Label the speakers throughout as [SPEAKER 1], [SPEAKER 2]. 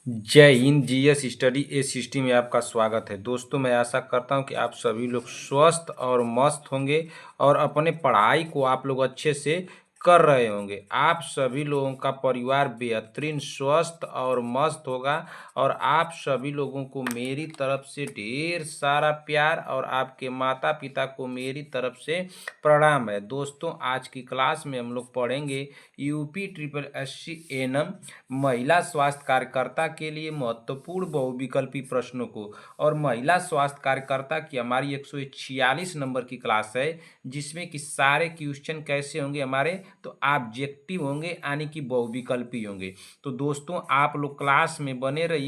[SPEAKER 1] जय Hind. GS study ए system में आपका स्वागत है। दोस्तों, मैं आशा करता हूं कि आप सभी लोग स्वस्थ और मस्त होंगे और अपने पढ़ाई को आप लोग अच्छे से कर रहे होंगे। आप सभी लोगों का परिवार बेहतरीन स्वस्थ और मस्त होगा और आप सभी लोगों को मेरी तरफ से ढेर सारा प्यार और आपके माता पिता को मेरी तरफ से प्रणाम है। दोस्तों, आज की क्लास में हम लोग पढ़ेंगे यूपी ट्रिपल एससी एनएम महिला स्वास्थ्य कार्यकर्ता के लिए महत्वपूर्ण बहुविकल्पी प्रश्नों को। और महिला स्वास्थ्य कार्यकर्ता की हमारी 146 नंबर की क्लास है, जिसमें कि सारे क्वेश्चन कैसे होंगे हमारे, तो ऑब्जेक्टिव होंगे, यानी कि बहुविकल्पी होंगे। तो दोस्तों, आप लोग क्लास में बने रहिए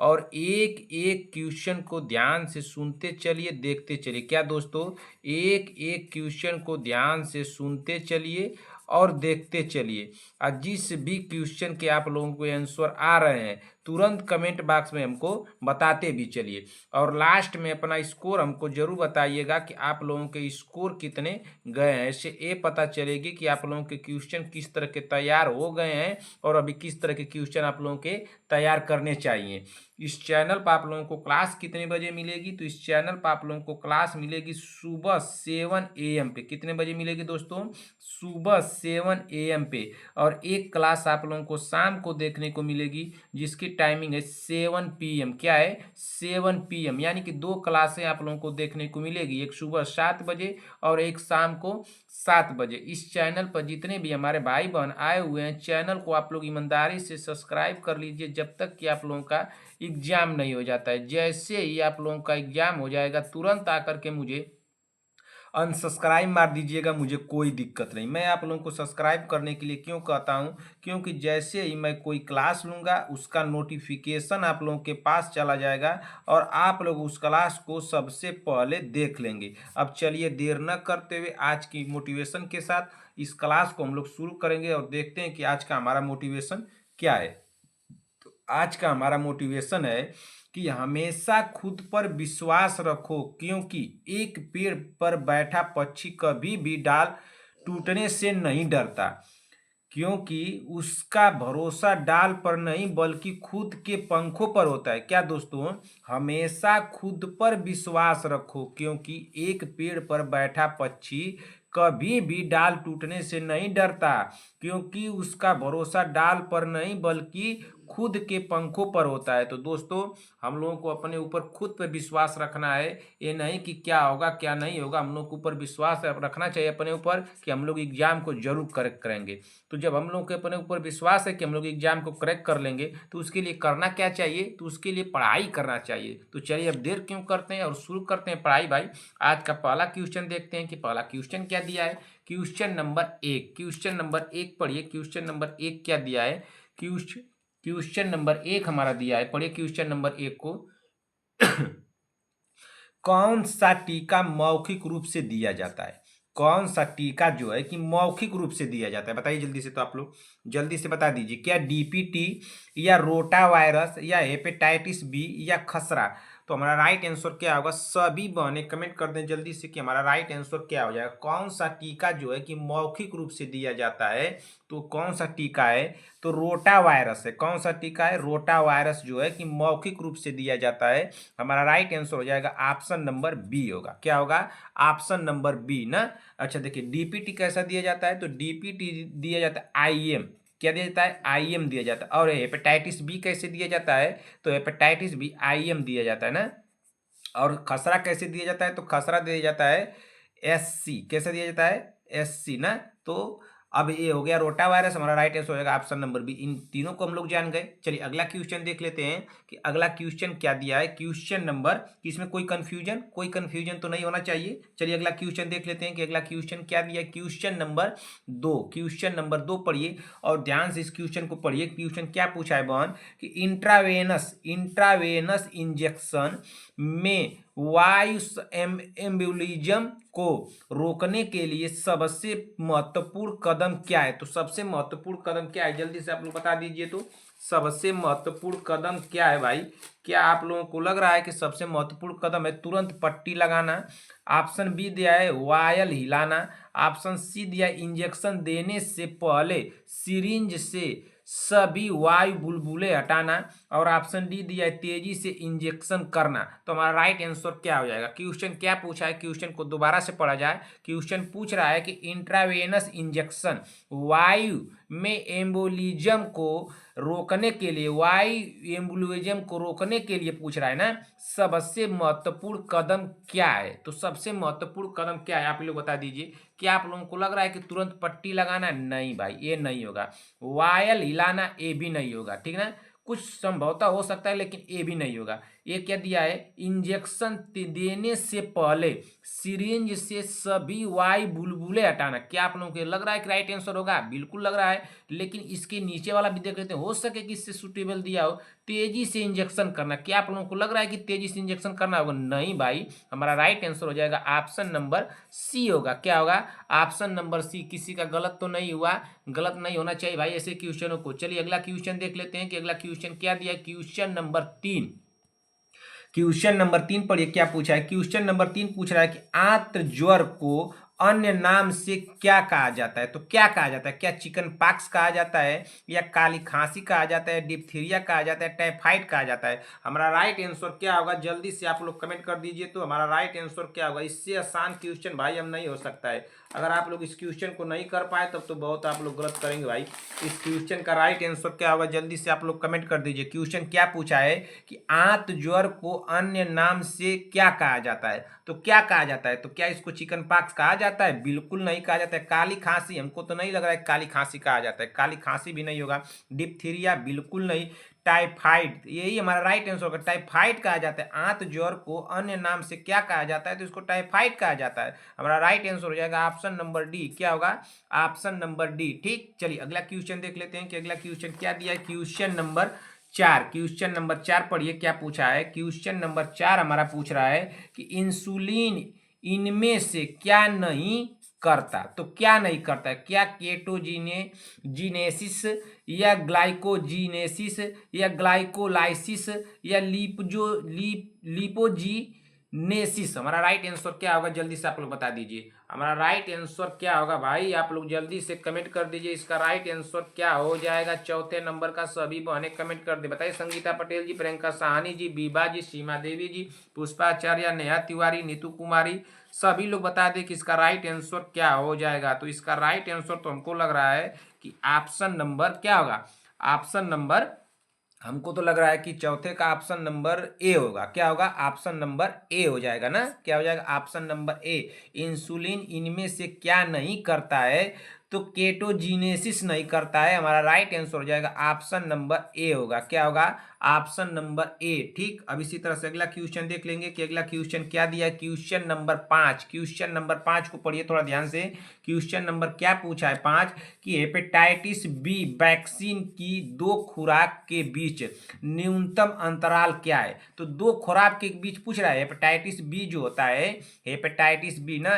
[SPEAKER 1] और एक एक क्वेश्चन को ध्यान से सुनते चलिए, देखते चलिए। क्या दोस्तों, एक एक क्वेश्चन को ध्यान से सुनते चलिए और देखते चलिए। और जिस भी क्वेश्चन के आप लोगों को आंसर आ रहे हैं, तुरंत कमेंट बॉक्स में हमको बताते भी चलिए। और लास्ट में अपना स्कोर हमको जरूर बताइएगा कि आप लोगों के स्कोर कितने गए हैं। इससे ये पता चलेगी कि आप लोगों के क्वेश्चन किस तरह के तैयार हो गए हैं और अभी किस तरह के क्वेश्चन आप लोगों के तैयार करने चाहिए। इस चैनल पर आप लोगों को क्लास कितने बजे मिलेगी, तो इस चैनल पर आप लोगों को क्लास मिलेगी सुबह 7 AM पे। कितने बजे मिलेगी दोस्तों? सुबह 7 AM पे। और एक क्लास आप लोगों को शाम को देखने को मिलेगी, जिसकी टाइमिंग है 7 PM। क्या है? 7 PM, यानी कि दो क्लासें आप लोगों को देखने को मिलेगी, एक सुबह 7 बजे और एक शाम को 7 बजे। इस चैनल पर जितने भी हमारे भाई बहन आए हुए हैं, चैनल को आप लोग ईमानदारी से सब्सक्राइब कर लीजिए, जब तक कि आप लोगों का एग्जाम नहीं हो जाता है। जैसे ही आप लोगों का एग्जाम हो जाएगा, तुरंत आकर के मुझे अनसब्सक्राइब मार दीजिएगा, मुझे कोई दिक्कत नहीं। मैं आप लोगों को सब्सक्राइब करने के लिए क्यों कहता हूं, क्योंकि जैसे ही मैं कोई क्लास लूंगा, उसका नोटिफिकेशन आप लोगों के पास चला जाएगा और आप लोग उस क्लास को सबसे पहले देख लेंगे। अब चलिए देर न करते हुए आज की मोटिवेशन के साथ इस क्लास को हम लोग शुरू करेंगे और देखते हैं कि आज का हमारा मोटिवेशन क्या है। तो आज का हमारा मोटिवेशन है कि हमेशा खुद पर विश्वास रखो, क्योंकि एक पेड़ पर बैठा पक्षी कभी भी डाल टूटने से नहीं डरता, क्योंकि उसका भरोसा डाल पर नहीं बल्कि खुद के पंखों पर होता है। क्या दोस्तों? हमेशा खुद पर विश्वास रखो, क्योंकि एक पेड़ पर बैठा पक्षी कभी भी डाल टूटने से नहीं डरता, क्योंकि उसका भरोसा डाल पर नहीं बल्कि खुद के पंखों पर होता है। तो दोस्तों, हम लोगों को अपने ऊपर खुद पर विश्वास रखना है। ये नहीं कि क्या होगा क्या नहीं होगा, हम लोग के ऊपर विश्वास रखना चाहिए अपने ऊपर कि हम लोग एग्जाम को जरूर करेक्ट करेंगे। तो जब हम लोग के अपने ऊपर विश्वास है कि हम लोग एग्जाम को करेक्ट कर लेंगे, तो उसके लिए करना क्या चाहिए? तो उसके लिए पढ़ाई करना चाहिए। तो चलिए अब देर क्यों करते हैं और शुरू करते हैं पढ़ाई भाई। आज का पहला क्वेश्चन देखते हैं कि पहला क्वेश्चन क्या दिया है। क्वेश्चन नंबर 1 पढ़िए। क्वेश्चन नंबर 1 क्या दिया है? क्वेश्चन नंबर 1 हमारा दिया है, पढ़िए क्वेश्चन नंबर 1 को। कौन सा टीका मौखिक रूप से दिया जाता है? कौन सा टीका जो है कि मौखिक रूप से दिया जाता है, बताइए जल्दी से। तो आप लोग जल्दी से बता दीजिए, क्या डीपीटी या रोटा वायरस या हेपेटाइटिस बी या खसरा? तो हमारा राइट आंसर क्या होगा? सभी बहने कमेंट कर दें जल्दी से कि हमारा राइट आंसर क्या हो जाएगा। कौन सा टीका जो है कि मौखिक रूप से दिया जाता है, तो कौन सा टीका है? तो रोटा वायरस है। कौन सा टीका है? रोटा वायरस जो है कि मौखिक रूप से दिया जाता है। हमारा राइट आंसर हो जाएगा ऑप्शन नंबर बी होगा। क्या होगा? ऑप्शन नंबर बी ना। अच्छा देखिए, डीपीटी कैसा दिया जाता है? तो डीपीटी दिया जाता है आईएम। क्या दिया जाता है? आईएम दिया जाता है। और हेपेटाइटिस बी कैसे दिया जाता है? तो हेपेटाइटिस बी आईएम दिया जाता है ना। और खसरा कैसे दिया जाता है? तो खसरा दिया जाता है एससी। कैसे दिया जाता है? एससी ना। तो अब ये हो गया रोटा वायरस, हमारा राइट आंसर हो जाएगा ऑप्शन नंबर बी। इन तीनों को हम लोग जान गए। चलिए अगला क्वेश्चन देख लेते हैं कि अगला क्वेश्चन क्या दिया है। क्वेश्चन नंबर, इसमें कोई कंफ्यूजन तो नहीं होना चाहिए। चलिए अगला क्वेश्चन देख लेते हैं कि अगला क्वेश्चन क्या दिया है। क्वेश्चन नंबर 2 पढ़िए और ध्यान से इस क्वेश्चन को पढ़िए। क्वेश्चन क्या पूछा है बहन कि इंट्रावेनस इंजेक्शन में वायु एम्बुलिज्म को रोकने के लिए सबसे महत्वपूर्ण कदम क्या है? तो सबसे महत्वपूर्ण कदम क्या है, जल्दी से आप लोग बता दीजिए। तो सबसे महत्वपूर्ण कदम क्या है भाई? क्या आप लोगों को लग रहा है कि सबसे महत्वपूर्ण कदम है तुरंत पट्टी लगाना? ऑप्शन बी दिया है वायल हिलाना। ऑप्शन सी दिया इंजेक्शन देने से पहले सभी वायु बुलबुले हटाना, और ऑप्शन डी दिया है तेजी से इंजेक्शन करना। तो हमारा राइट आंसर क्या हो जाएगा? क्वेश्चन क्या पूछा है, क्वेश्चन को दोबारा से पढ़ा जाए। क्वेश्चन पूछ रहा है कि इंट्रावेनस इंजेक्शन वायु में एम्बोलिज्म को रोकने के लिए, वायु एम्बोलिज्म को रोकने के लिए पूछ रहा है ना, सबसे महत्वपूर्ण कदम क्या है? तो सबसे महत्वपूर्ण कदम क्या है आप लोग बता दीजिए। क्या आप लोगों को लग रहा है कि तुरंत पट्टी लगाना? नहीं भाई, ये नहीं होगा। वायल हिलाना, ये भी नहीं होगा, ठीक ना। कुछ संभवतः हो सकता है लेकिन ये भी नहीं होगा। ये क्या दिया है? इंजेक्शन देने से पहले सिरिंज से सभी वायु बुलबुले हटाना। क्या आप लोगों को लग रहा है कि राइट आंसर होगा? बिल्कुल लग रहा है। लेकिन इसके नीचे वाला भी देख लेते हैं, हो सके कि इससे सुटेबल दिया हो, तेजी से इंजेक्शन करना। क्या आप लोगों को लग रहा है कि तेजी से इंजेक्शन करना होगा? नहीं भाई, हमारा राइट आंसर हो जाएगा ऑप्शन नंबर सी होगा। क्या होगा? Option number C. किसी का गलत तो नहीं हुआ, गलत नहीं होना चाहिए भाई ऐसे क्वेश्चनों को। चलिए अगला क्वेश्चन देख लेते हैं कि अगला क्वेश्चन क्या दिया। क्वेश्चन नंबर 3, क्वेश्चन नंबर 3 पढ़िए क्या पूछा है। क्वेश्चन नंबर 3 पूछ रहा है कि आंत्र ज्वर को अन्य नाम से क्या कहा जाता है? तो क्या कहा जाता है? क्या चिकन पॉक्स कहा जाता है, या काली खांसी कहा जाता है, डिप्थीरिया कहा जाता है, टाइफाइड कहा जाता है? हमारा राइट आंसर क्या होगा? जल्दी से आप लोग कमेंट कर दीजिए। तो हमारा राइट आंसर क्या होगा? इससे आसान क्वेश्चन भाई हम नहीं हो सकता है। अगर आप लोग इस क्वेश्चन को नहीं कर पाए तब तो बहुत आप लोग गलत करेंगे भाई। इस क्वेश्चन का राइट आंसर क्या होगा? जल्दी से आप लोग कमेंट कर दीजिए। क्वेश्चन क्या पूछा है कि आंत ज्वर को अन्य नाम से क्या कहा जाता है? तो क्या कहा जाता है? तो क्या इसको चिकन पॉक्स कहा जाता है? बिल्कुल नहीं कहा जाता है। काली खांसी, हमको तो नहीं लग रहा है काली खांसी कहा जाता है, काली खांसी भी नहीं होगा। डिप्थीरिया बिल्कुल नहीं। टाइफाइड, यही हमारा राइट आंसर होगा। टाइफाइड कहा जाता है। आंत ज्वर को अन्य नाम से क्या कहा जाता है? तो इसको टाइफाइड कहा जाता है। हमारा राइट आंसर हो जाएगा ऑप्शन नंबर डी। क्या होगा? Option number D. ठीक, चलिए अगला क्वेश्चन देख लेते हैं कि अगला क्वेश्चन क्या दिया है। क्वेश्चन नंबर 4, क्वेश्चन नंबर 4 पढ़िए क्या पूछा है। क्वेश्चन नंबर 4 हमारा पूछ रहा है कि इंसुलिन इनमें से क्या नहीं करता? तो क्या नहीं करता है? क्या जीनेसिस, या ग्लाइकोजीनेसिस, या ग्लाइकोलाइसिस, या लिपोजीनेसिस? हमारा राइट आंसर क्या होगा? जल्दी से आप लोग बता दीजिए। हमारा राइट आंसर क्या होगा भाई? आप लोग जल्दी से कमेंट कर दीजिए। इसका राइट आंसर क्या हो जाएगा? चौथे नंबर का सभी बहने कमेंट कर दे। बताइए। संगीता पटेल जी, प्रियंका साहनी जी, बीबा जी, सीमा देवी जी, पुष्पाचार्य, नेहा तिवारी, नीतू कुमारी, सभी लोग बता दें कि इसका राइट आंसर क्या हो जाएगा। तो इसका राइट आंसर तो हमको लग रहा है कि ऑप्शन नंबर क्या होगा? ऑप्शन नंबर, हमको तो लग रहा है कि चौथे का ऑप्शन नंबर ए होगा। क्या होगा? ऑप्शन नंबर ए हो जाएगा ना। क्या हो जाएगा? Option number A. इंसुलिन इनमें से क्या नहीं करता है? तो केटोजीनेसिस नहीं करता है। हमारा राइट आंसर हो जाएगा ऑप्शन नंबर ए होगा। क्या होगा? Option number A. ठीक, अब इसी तरह से अगला क्वेश्चन देख लेंगे कि अगला क्वेश्चन क्या दिया है। क्वेश्चन नंबर 5, क्वेश्चन नंबर 5 को पढ़िए थोड़ा ध्यान से। क्वेश्चन नंबर क्या पूछा है 5 कि हेपेटाइटिस बी वैक्सीन की 2 खुराक के बीच न्यूनतम अंतराल क्या है? तो 2 खुराक के बीच पूछ रहा है। हेपेटाइटिस बी जो होता है, हेपेटाइटिस बी ना,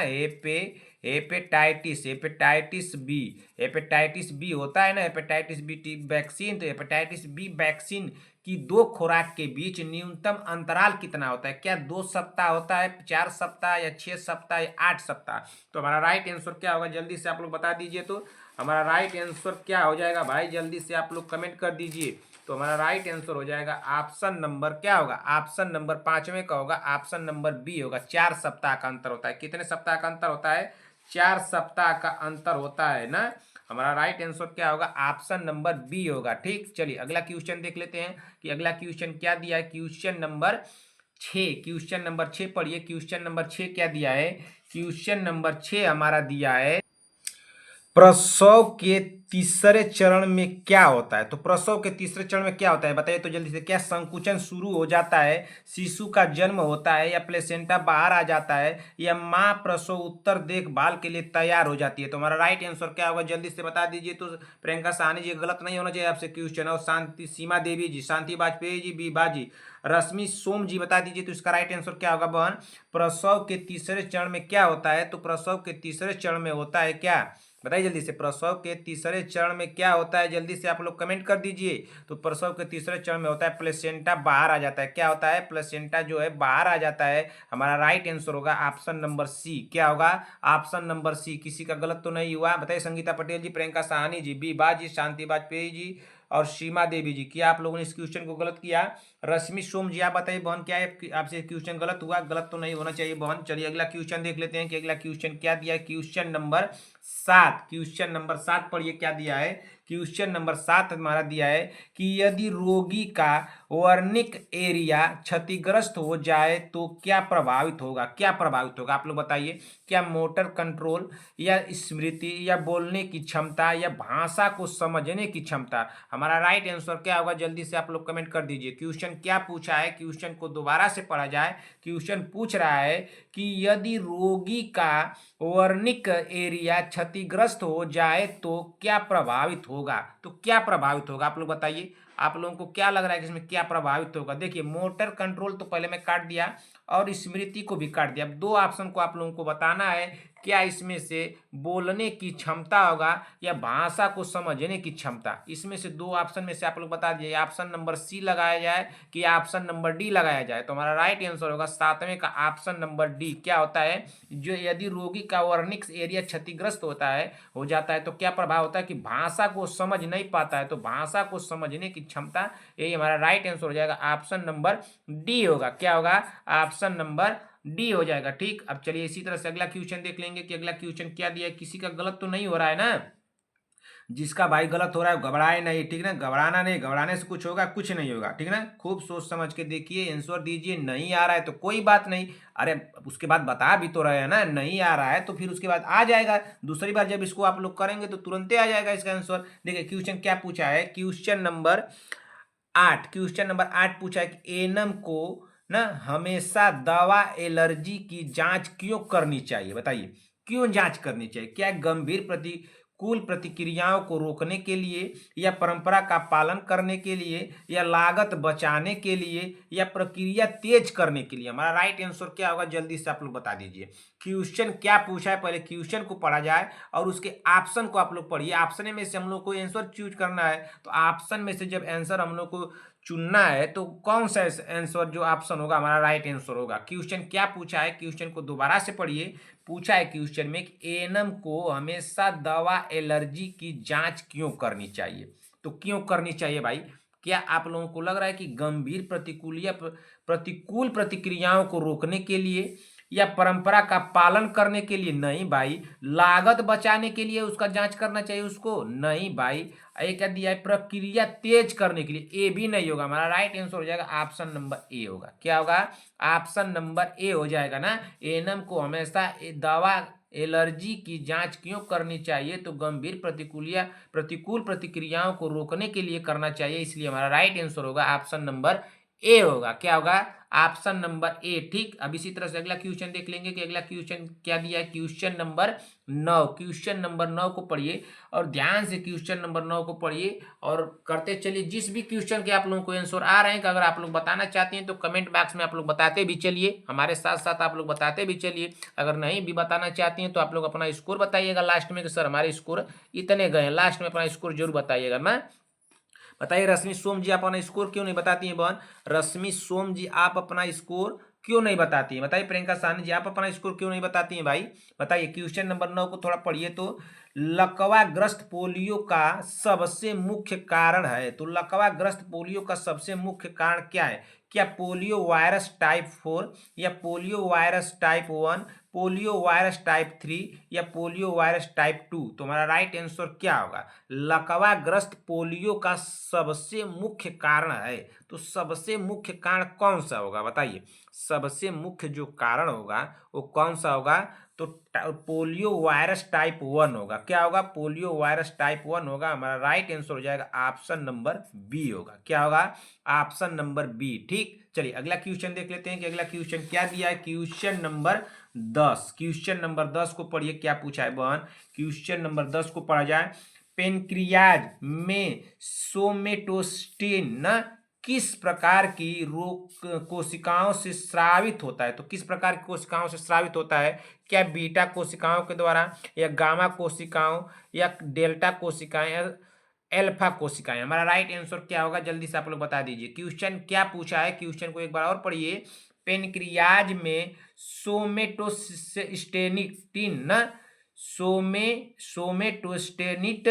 [SPEAKER 1] हेपेटाइटिस बी होता है ना, हेपेटाइटिस बी वैक्सीन। तो हेपेटाइटिस बी वैक्सीन की 2 खुराक के बीच न्यूनतम अंतराल कितना होता है? क्या 2 सप्ताह होता है, 4 सप्ताह, या 6 सप्ताह, या 8 सप्ताह? तो हमारा राइट आंसर क्या होगा? जल्दी से आप लोग बता दीजिए। तो हमारा राइट आंसर क्या हो जाएगा भाई? जल्दी से आप लोग कमेंट कर दीजिए। तो हमारा राइट आंसर हो जाएगा ऑप्शन नंबर क्या होगा? ऑप्शन नंबर 5वें का होगा, ऑप्शन नंबर बी होगा। 4 सप्ताह का अंतर होता है। कितने सप्ताह का अंतर होता है? 4 सप्ताह का अंतर होता है ना। हमारा राइट आंसर क्या होगा? ऑप्शन नंबर बी होगा। ठीक, चलिए अगला क्वेश्चन देख लेते हैं कि अगला क्वेश्चन क्या दिया है। क्वेश्चन नंबर 6, क्वेश्चन नंबर 6 पढ़िए। क्वेश्चन नंबर 6 क्या दिया है? क्वेश्चन नंबर 6 हमारा दिया है प्रसव के तीसरे चरण में क्या होता है? तो प्रसव के तीसरे चरण में क्या होता है बताइए तो जल्दी से। क्या संकुचन शुरू हो जाता है, शिशु का जन्म होता है, या प्लेसेंटा बाहर आ जाता है, या मां प्रसव उत्तर देखभाल के लिए तैयार हो जाती है? तो हमारा राइट आंसर क्या होगा? जल्दी से बता दीजिए। तो प्रियंका साहनी जी, गलत नहीं होना चाहिए आपसे क्वेश्चन। और शांति सीमा देवी जी, शांति वाजपेयी जी, बीबा जी, रश्मि सोम जी बता दीजिए। तो इसका राइट आंसर क्या होगा बहन? प्रसव के तीसरे चरण में क्या होता है? तो प्रसव के तीसरे चरण में होता है क्या? बताइए जल्दी से। प्रसव के तीसरे चरण में क्या होता है? जल्दी से आप लोग कमेंट कर दीजिए। तो प्रसव के तीसरे चरण में होता है प्लेसेंटा बाहर आ जाता है। क्या होता है? प्लेसेंटा जो है बाहर आ जाता है। हमारा राइट आंसर होगा ऑप्शन नंबर सी। क्या होगा? Option number C. किसी का गलत तो नहीं हुआ? बताइए। संगीता पटेल जी, प्रियंका साहनी जी, बी बाजी, शांति वाजपेयी जी, और सीमा देवी जी। क्या आप लोगों ने इस क्वेश्चन को गलत किया? रश्मि सोम जी, आप बताइए बहन क्या है आपसे क्वेश्चन गलत हुआ? गलत तो नहीं होना चाहिए बहन। चलिए अगला क्वेश्चन देख लेते हैं कि अगला क्वेश्चन क्या दिया है। क्वेश्चन नंबर 7, क्वेश्चन नंबर 7 पढ़िए क्या दिया है। क्वेश्चन नंबर 7 हमारा दिया है कि यदि रोगी का वर्निक एरिया क्षतिग्रस्त हो जाए तो क्या प्रभावित होगा? क्या प्रभावित होगा आप लोग बताइए। क्या मोटर कंट्रोल, या स्मृति, या बोलने की क्षमता, या भाषा को समझने की क्षमता? हमारा राइट आंसर क्या होगा? जल्दी से आप लोग कमेंट कर दीजिए। क्वेश्चन क्या पूछा है? क्वेश्चन को दोबारा से पढ़ा जाए। क्वेश्चन पूछ रहा है कि यदि रोगी का वर्निक एरिया क्षतिग्रस्त हो जाए तो क्या प्रभावित होगा? तो क्या प्रभावित होगा आप लोग बताइए। आप लोगों को क्या लग रहा है कि इसमें क्या प्रभावित होगा? देखिए मोटर कंट्रोल तो पहले मैं काट दिया और स्मृति को भी काट दिया। अब दो ऑप्शन को आप लोगों को बताना है, क्या इसमें से बोलने की क्षमता होगा या भाषा को समझने की क्षमता? इसमें से दो ऑप्शन में से आप लोग बता दीजिए, ऑप्शन नंबर सी लगाया जाए कि ऑप्शन नंबर डी लगाया जाए। तो हमारा राइट आंसर होगा 7वें का ऑप्शन नंबर डी। क्या होता है? जो यदि रोगी का वर्निक्स एरिया क्षतिग्रस्त होता है, हो जाता है, तो क्या प्रभाव होता है कि भाषा को समझ नहीं पाता है, तो भाषा को समझने की क्षमता, यही हमारा राइट आंसर हो जाएगा। ऑप्शन नंबर डी होगा। क्या होगा? ऑप्शन नंबर डी हो जाएगा। ठीक, अब चलिए इसी तरह से अगला क्वेश्चन देख लेंगे कि अगला क्वेश्चन क्या दिया है। किसी का गलत तो नहीं हो रहा है ना? जिसका भाई गलत हो रहा है घबराए नहीं, ठीक ना? घबराना नहीं, घबराने से कुछ होगा? कुछ नहीं होगा, ठीक ना? खूब सोच समझ के देखिए, आंसर दीजिए। नहीं आ रहा है तो कोई बात नहीं, अरे उसके बाद बता भी तो रहे हैं ना, नहीं आ रहा है तो फिर उसके बाद आ जाएगा। दूसरी बार जब इसको आप लोग करेंगे तो तुरंत आ जाएगा इसका आंसर। देखिए क्वेश्चन क्या पूछा है। क्वेश्चन नंबर 8, क्वेश्चन नंबर 8 पूछा है कि एनम को ना हमेशा दवा एलर्जी की जांच क्यों करनी चाहिए? बताइए क्यों जांच करनी चाहिए? क्या गंभीर प्रतिकूल प्रतिक्रियाओं को रोकने के लिए, या परंपरा का पालन करने के लिए, या लागत बचाने के लिए, या प्रक्रिया तेज करने के लिए? हमारा राइट आंसर क्या होगा? जल्दी से आप लोग बता दीजिए। क्वेश्चन क्या पूछा है, पहले क्वेश्चन को पढ़ा जाए और उसके ऑप्शन को आप लोग पढ़िए। ऑप्शन में से हम लोग को आंसर चूज करना है, तो ऑप्शन में से जब आंसर हम लोग को चुनना है तो कौन सा आंसर जो ऑप्शन होगा हमारा राइट आंसर होगा। क्वेश्चन क्या पूछा है, क्वेश्चन को दोबारा से पढ़िए। पूछा है क्वेश्चन में कि एएनएम को हमेशा दवा एलर्जी की जांच क्यों करनी चाहिए? तो क्यों करनी चाहिए भाई? क्या आप लोगों को लग रहा है कि गंभीर प्रतिकूल प्रतिक्रियाओं को रोकने के लिए, या परंपरा का पालन करने के लिए? नहीं भाई। लागत बचाने के लिए उसका जांच करना चाहिए उसको? नहीं भाई। एक क्या दिया है? प्रक्रिया तेज करने के लिए। ए भी नहीं होगा, हमारा राइट आंसर हो जाएगा ऑप्शन नंबर ए होगा। क्या होगा? ऑप्शन नंबर ए हो जाएगा ना। एनम को हमेशा दवा एलर्जी की जांच क्यों करनी चाहिए? तो गंभीर प्रतिकूल प्रतिक्रियाओं को रोकने के लिए करना चाहिए, इसलिए हमारा राइट आंसर होगा ऑप्शन नंबर ए होगा। क्या होगा? Option number A. ठीक, अब इसी तरह से अगला क्वेश्चन देख लेंगे कि अगला क्वेश्चन क्या दिया है। क्वेश्चन नंबर 9, क्वेश्चन नंबर 9 को पढ़िए और ध्यान से क्वेश्चन नंबर 9 को पढ़िए और करते चलिए। जिस भी क्वेश्चन के आप लोगों को आंसर आ रहे हैं, कि अगर आप लोग बताना चाहते हैं तो कमेंट बॉक्स में आप लोग बताते भी चलिए, हमारे साथ साथ आप लोग बताते भी चलिए। अगर नहीं भी बताना चाहती हैं तो आप लोग अपना स्कोर बताइएगा लास्ट में कि सर हमारे स्कोर इतने गए हैं। लास्ट में अपना स्कोर जरूर बताइएगा ना। बताइए रश्मि सोम जी, आप अपना स्कोर क्यों नहीं बताती हैं बहन? रश्मि सोम जी, आप अपना स्कोर क्यों नहीं बताती हैं? बताइए प्रियंका साहनी जी, आप अपना स्कोर क्यों नहीं बताती हैं भाई? बताइए। क्वेश्चन नंबर 9 को थोड़ा पढ़िए तो। लकवाग्रस्त पोलियो का सबसे मुख्य कारण है, तो लकवाग्रस्त पोलियो का सबसे मुख्य कारण क्या है? क्या पोलियो वायरस टाइप 4, या polio virus type 1, polio virus type 3, या पोलियो वायरस टाइप 2? तो हमारा राइट आंसर क्या होगा? लकवाग्रस्त पोलियो का सबसे मुख्य कारण है, तो सबसे मुख्य कारण कौन सा होगा बताइए? सबसे मुख्य जो कारण होगा वो कौन सा होगा? तो पोलियो वायरस टाइप 1 होगा। क्या होगा? पोलियो वायरस टाइप 1 होगा। हमारा राइट आंसर हो जाएगा ऑप्शन नंबर बी होगा। क्या होगा? Option number B. ठीक, चलिए अगला क्वेश्चन देख लेते हैं कि अगला क्वेश्चन क्या दिया है। क्वेश्चन नंबर 10, क्वेश्चन नंबर 10 को पढ़िए क्या पूछा है बहन। क्वेश्चन नंबर 10 को पढ़ा जाए। पेनक्रियाज में सोमेटोस्टिन न किस प्रकार की रोग कोशिकाओं से स्रावित होता है? तो किस प्रकार की कोशिकाओं से स्रावित होता है? क्या बीटा कोशिकाओं के द्वारा, या गामा कोशिकाओं, या डेल्टा कोशिकाएं, या एल्फा कोशिकाएं? हमारा राइट आंसर क्या होगा? जल्दी से आप लोग बता दीजिए। क्वेश्चन क्या पूछा है, क्वेश्चन को एक बार और पढ़िए। पेनक्रियाज में सोमेटोस्टेनिटिन न सोमेटोस्टेनिट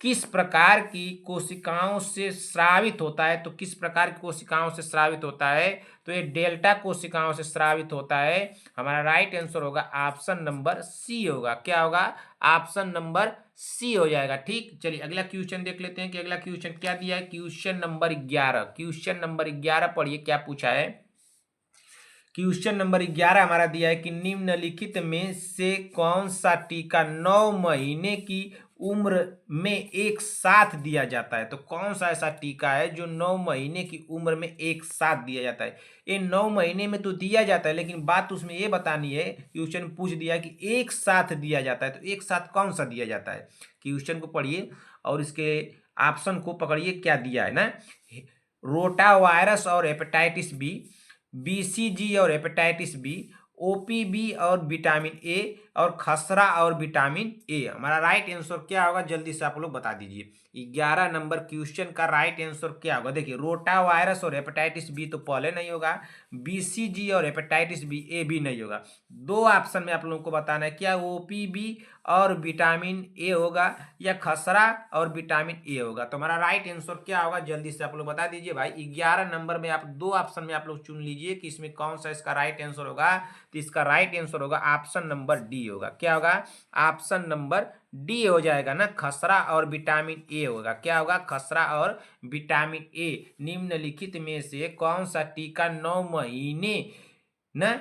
[SPEAKER 1] किस प्रकार की कोशिकाओं से स्रावित होता है? तो किस प्रकार की कोशिकाओं से स्रावित होता है? तो ये डेल्टा कोशिकाओं से स्रावित होता है। हमारा राइट आंसर होगा ऑप्शन नंबर सी होगा। क्या होगा? ऑप्शन नंबर सी हो जाएगा। ठीक, चलिए अगला क्वेश्चन देख लेते हैं कि अगला क्वेश्चन क्या दिया है। क्वेश्चन नंबर 11, क्वेश्चन नंबर 11 पढ़िए क्या पूछा है। क्वेश्चन नंबर 11 हमारा दिया है कि निम्नलिखित में से कौन सा टीका 9 महीने की उम्र में एक साथ दिया जाता है? तो कौन सा ऐसा टीका है जो 9 महीने की उम्र में एक साथ दिया जाता है? ये 9 महीने में तो दिया जाता है, लेकिन बात उसमें ये बतानी है, क्वेश्चन पूछ दिया कि एक साथ दिया जाता है, तो एक साथ कौन सा दिया जाता है? क्वेश्चन को पढ़िए और इसके ऑप्शन को पकड़िए, क्या दिया है ना। रोटा वायरस और हेपेटाइटिस बी, बीसीजी और हेपेटाइटिस बी, ओपीबी और विटामिन ए, और खसरा और विटामिन ए। हमारा राइट आंसर क्या होगा? जल्दी से आप लोग बता दीजिए। 11 नंबर क्वेश्चन का राइट आंसर क्या होगा? देखिए, रोटा वायरस और हेपेटाइटिस बी तो पहले नहीं होगा, बीसीजी और हेपेटाइटिस बी ए भी नहीं होगा। दो ऑप्शन में आप लोगों को बताना है, क्या ओपीबी और विटामिन ए होगा या खसरा और विटामिन ए होगा। तो हमारा राइट आंसर क्या होगा? जल्दी से आप लोग बता दीजिए भाई। 11 नंबर में आप दो ऑप्शन में आप लोग चुन लीजिए कि इसमें कौन सा इसका राइट आंसर होगा। तो इसका राइट आंसर होगा ऑप्शन नंबर डी होगा। क्या होगा? ऑप्शन नंबर डी हो जाएगा ना, खसरा और विटामिन ए होगा। क्या होगा? खसरा और विटामिन ए। निम्नलिखित में से कौन सा टीका 9 महीने न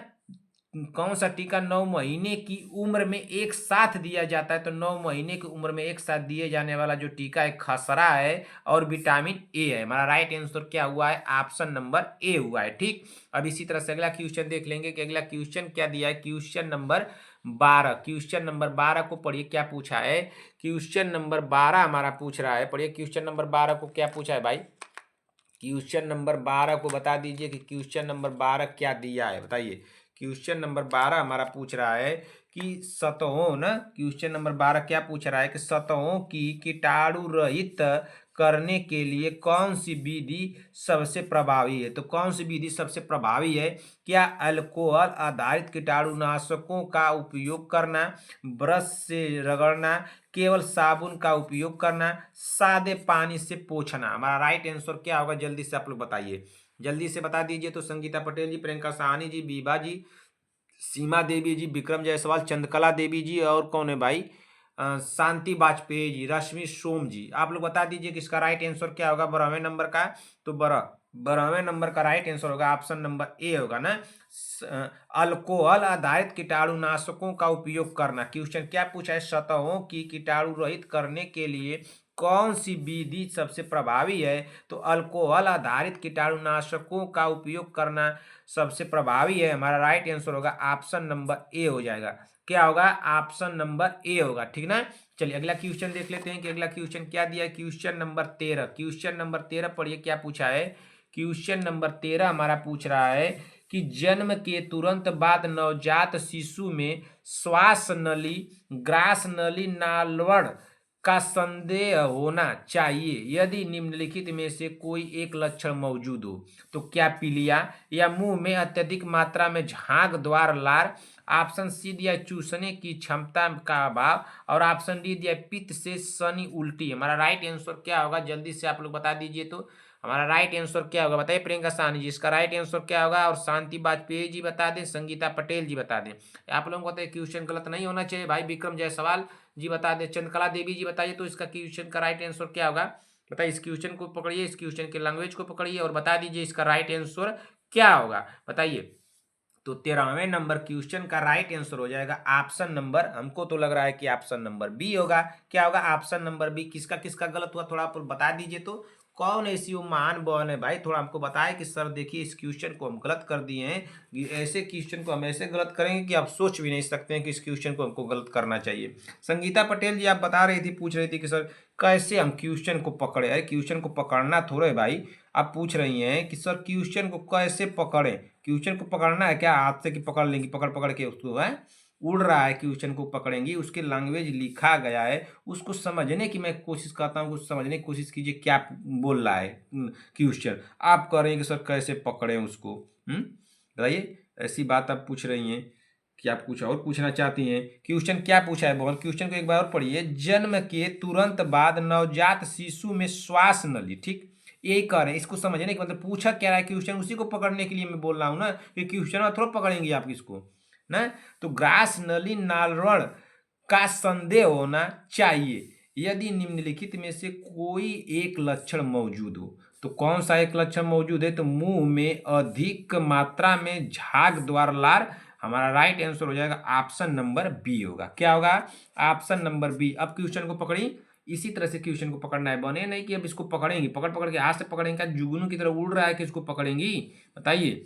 [SPEAKER 1] कौन सा टीका 9 महीने की उम्र में एक साथ दिया जाता है? तो 9 महीने की उम्र में एक साथ दिए जाने वाला जो टीका है, खसरा है और विटामिन ए है। हमारा राइट आंसर क्या हुआ है? ऑप्शन नंबर ए हुआ है। ठीक, अब इसी तरह से अगला क्वेश्चन देख लेंगे कि अगला क्वेश्चन क्या दिया है। क्वेश्चन नंबर 12, क्वेश्चन नंबर 12 को पढ़िए क्या पूछा है। क्वेश्चन नंबर 12 हमारा पूछ रहा है, पढ़िए क्वेश्चन नंबर 12 को क्या पूछा है भाई। क्वेश्चन नंबर 12 को बता दीजिए कि क्वेश्चन नंबर 12 क्या दिया है, बताइए। क्वेश्चन नंबर 12 हमारा पूछ रहा है कि सतहों ना, क्वेश्चन नंबर 12 क्या पूछ रहा है कि सतहों की कीटाणु रहित करने के लिए कौन सी विधि सबसे प्रभावी है? तो कौन सी विधि सबसे प्रभावी है? क्या अल्कोहल आधारित कीटाणुनाशकों का उपयोग करना, ब्रश से रगड़ना, केवल साबुन का उपयोग करना, सादे पानी से पोंछना? हमारा राइट आंसर क्या होगा? जल्दी से आप लोग बताइए, जल्दी से बता दीजिए। तो संगीता पटेल जी, प्रियंका साहनी जी, बीबा जी, सीमा देवी जी, विक्रम जायसवाल, चंद्रकला देवी जी, और कौन है भाई? शांति वाजपेयी जी, रश्मि सोम जी। आप लोग बता दीजिए कि इसका राइट आंसर क्या होगा 12वें नंबर का। तो 12वें नंबर का राइट आंसर होगा ऑप्शन नंबर ए होगा ना, अल्कोहल आधारित कीटाणुनाशकों का उपयोग करना। क्वेश्चन क्या पूछा है? सतहों की कीटाणु रहित करने के लिए कौन सी विधि सबसे प्रभावी है? तो अल्कोहल आधारित कीटाणुनाशकों का उपयोग करना सबसे प्रभावी है। हमारा राइट आंसर होगा ऑप्शन नंबर ए हो जाएगा। क्या होगा? ऑप्शन नंबर ए होगा। ठीक ना, चलिए अगला क्वेश्चन देख लेते हैं कि अगला क्वेश्चन क्या दिया है। क्वेश्चन नंबर 13, क्वेश्चन नंबर 13 पढ़िए क्या पूछा है। क्वेश्चन नंबर 13 हमारा पूछ रहा है कि जन्म के तुरंत बाद नवजात शिशु में श्वास नली, ग्रास नली, नालवण का संदेह होना चाहिए यदि निम्नलिखित में से कोई एक लक्षण मौजूद हो। तो क्या पीलिया, या मुंह में अत्यधिक मात्रा में झाग द्वार लार, ऑप्शन सी दिया चूसने की क्षमता का अभाव, और ऑप्शन डी दिया पित्त से सनी उल्टी। हमारा राइट आंसर क्या होगा? जल्दी से आप लोग बता दीजिए। तो हमारा राइट आंसर क्या होगा बताइए, प्रियंका साहनी जी। इसका राइट आंसर क्या होगा? और शांति वाजपेयी जी बता दें, संगीता पटेल जी बता दें। आप लोगों को तो क्वेश्चन गलत नहीं होना चाहिए भाई। विक्रम जायसवाल जी बता दें, चंद्रकला देवी जी बताइए तो इसका क्वेश्चन का राइट आंसर क्या होगा। बताइए, इस क्वेश्चन को पकड़िए, इस क्वेश्चन के लैंग्वेज को पकड़िए और बता दीजिए इसका राइट आंसर क्या होगा, बताइए। तो 13वें नंबर क्वेश्चन का राइट आंसर हो जाएगा ऑप्शन नंबर, हमको तो लग रहा है कि ऑप्शन नंबर बी होगा। क्या होगा? Option number B. किसका किसका गलत हुआ थोड़ा आप बता दीजिए। तो कौन ऐसी वो महान बहन है भाई, थोड़ा हमको बताए कि सर देखिए इस क्वेश्चन को हम गलत कर दिए हैं, कि ऐसे क्वेश्चन को हम ऐसे गलत करेंगे कि आप सोच भी नहीं सकते हैं कि इस क्वेश्चन को हमको गलत करना चाहिए। संगीता पटेल जी आप बता रही थी, पूछ रही थी कि सर कैसे हम क्वेश्चन को पकड़े। अरे क्वेश्चन को पकड़ना थोड़ा है भाई, आप पूछ रही हैं कि सर क्वेश्चन को कैसे पकड़ें। क्वेश्चन को पकड़ना है क्या हाथ से कि पकड़ लेंगी, पकड़ पकड़ के उसको है उड़ रहा है, क्वेश्चन को पकड़ेंगी, उसके लैंग्वेज लिखा गया है, उसको समझने की मैं कोशिश करता हूँ, कुछ समझने की कोशिश कीजिए क्या बोल रहा है क्वेश्चन। आप कह रहे हैं कि सर कैसे पकड़ें उसको, बताइए। ऐसी बात आप पूछ रही हैं क्या आप कुछ और पूछना चाहती हैं? क्वेश्चन क्या पूछा है बहन? क्वेश्चन को एक बार और पढ़िए। जन्म के तुरंत बाद नवजात शिशु में श्वास नली, ठीक, यही कह रहे हैं। इसको समझने कि मतलब पूछा क्या रहा है क्वेश्चन, उसी को पकड़ने के लिए मैं बोल रहा हूँ ना, कि क्वेश्चन में थोड़ा पकड़ेंगे आप इसको ना। तो ग्रास नली नालवण का संदेह होना चाहिए यदि निम्नलिखित में से कोई एक लक्षण मौजूद हो। तो कौन सा एक लक्षण मौजूद है? तो मुंह में अधिक मात्रा में झाग द्वार लार। हमारा राइट आंसर हो जाएगा ऑप्शन नंबर बी होगा। क्या होगा? Option number B. अब क्वेश्चन को पकड़ी, इसी तरह से क्वेश्चन को पकड़ना है, बने नहीं कि अब इसको पकड़ेंगी, पकड़ पकड़ के हाथ से पकड़ेंगे, क्या जुगनू की तरह उड़ रहा है कि इसको पकड़ेंगी? बताइए।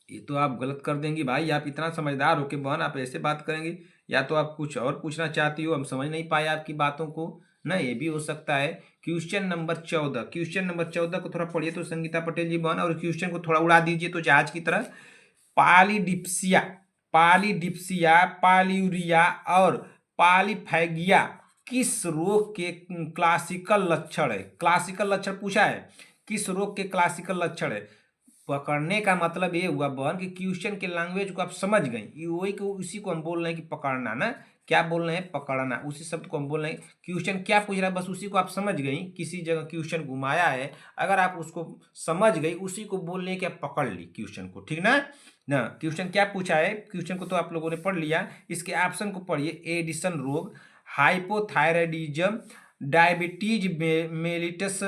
[SPEAKER 1] ये तो आप गलत कर देंगी भाई। आप इतना समझदार हो के बहन आप ऐसे बात करेंगे? या तो आप कुछ और पूछना चाहती हो, हम समझ नहीं पाए आपकी बातों को ना, ये भी हो सकता है। क्वेश्चन नंबर 14, क्वेश्चन नंबर 14 को थोड़ा पढ़िए तो संगीता पटेल जी बहन, और क्वेश्चन को थोड़ा उड़ा दीजिए तो जहाज की तरह। पॉलीडिप्सिया, पॉलीडिप्सिया, पॉलीयूरिया और पॉलीफैगिया किस रोग के क्लासिकल लक्षण है? क्लासिकल लक्षण पूछा है, किस रोग के क्लासिकल लक्षण है? पकड़ने का मतलब ये हुआ बहन कि क्वेश्चन के लैंग्वेज को आप समझ गई, वही को उसी को हम बोल रहे हैं कि पकड़ना ना। क्या बोल रहे हैं? पकड़ना, उसी शब्द को हम बोल रहे हैं। क्वेश्चन क्या पूछ रहा है बस उसी को आप समझ गई। किसी जगह क्वेश्चन घुमाया है, अगर आप उसको समझ गई उसी को बोल रहे हैं कि आप पकड़ ली क्वेश्चन को, ठीक ना। ना क्वेश्चन क्या पूछा है, क्वेश्चन को तो आप लोगों ने पढ़ लिया। इसके ऑप्शन को पढ़िए। एडिसन रोग, hypothyroidism, diabetes mellitus,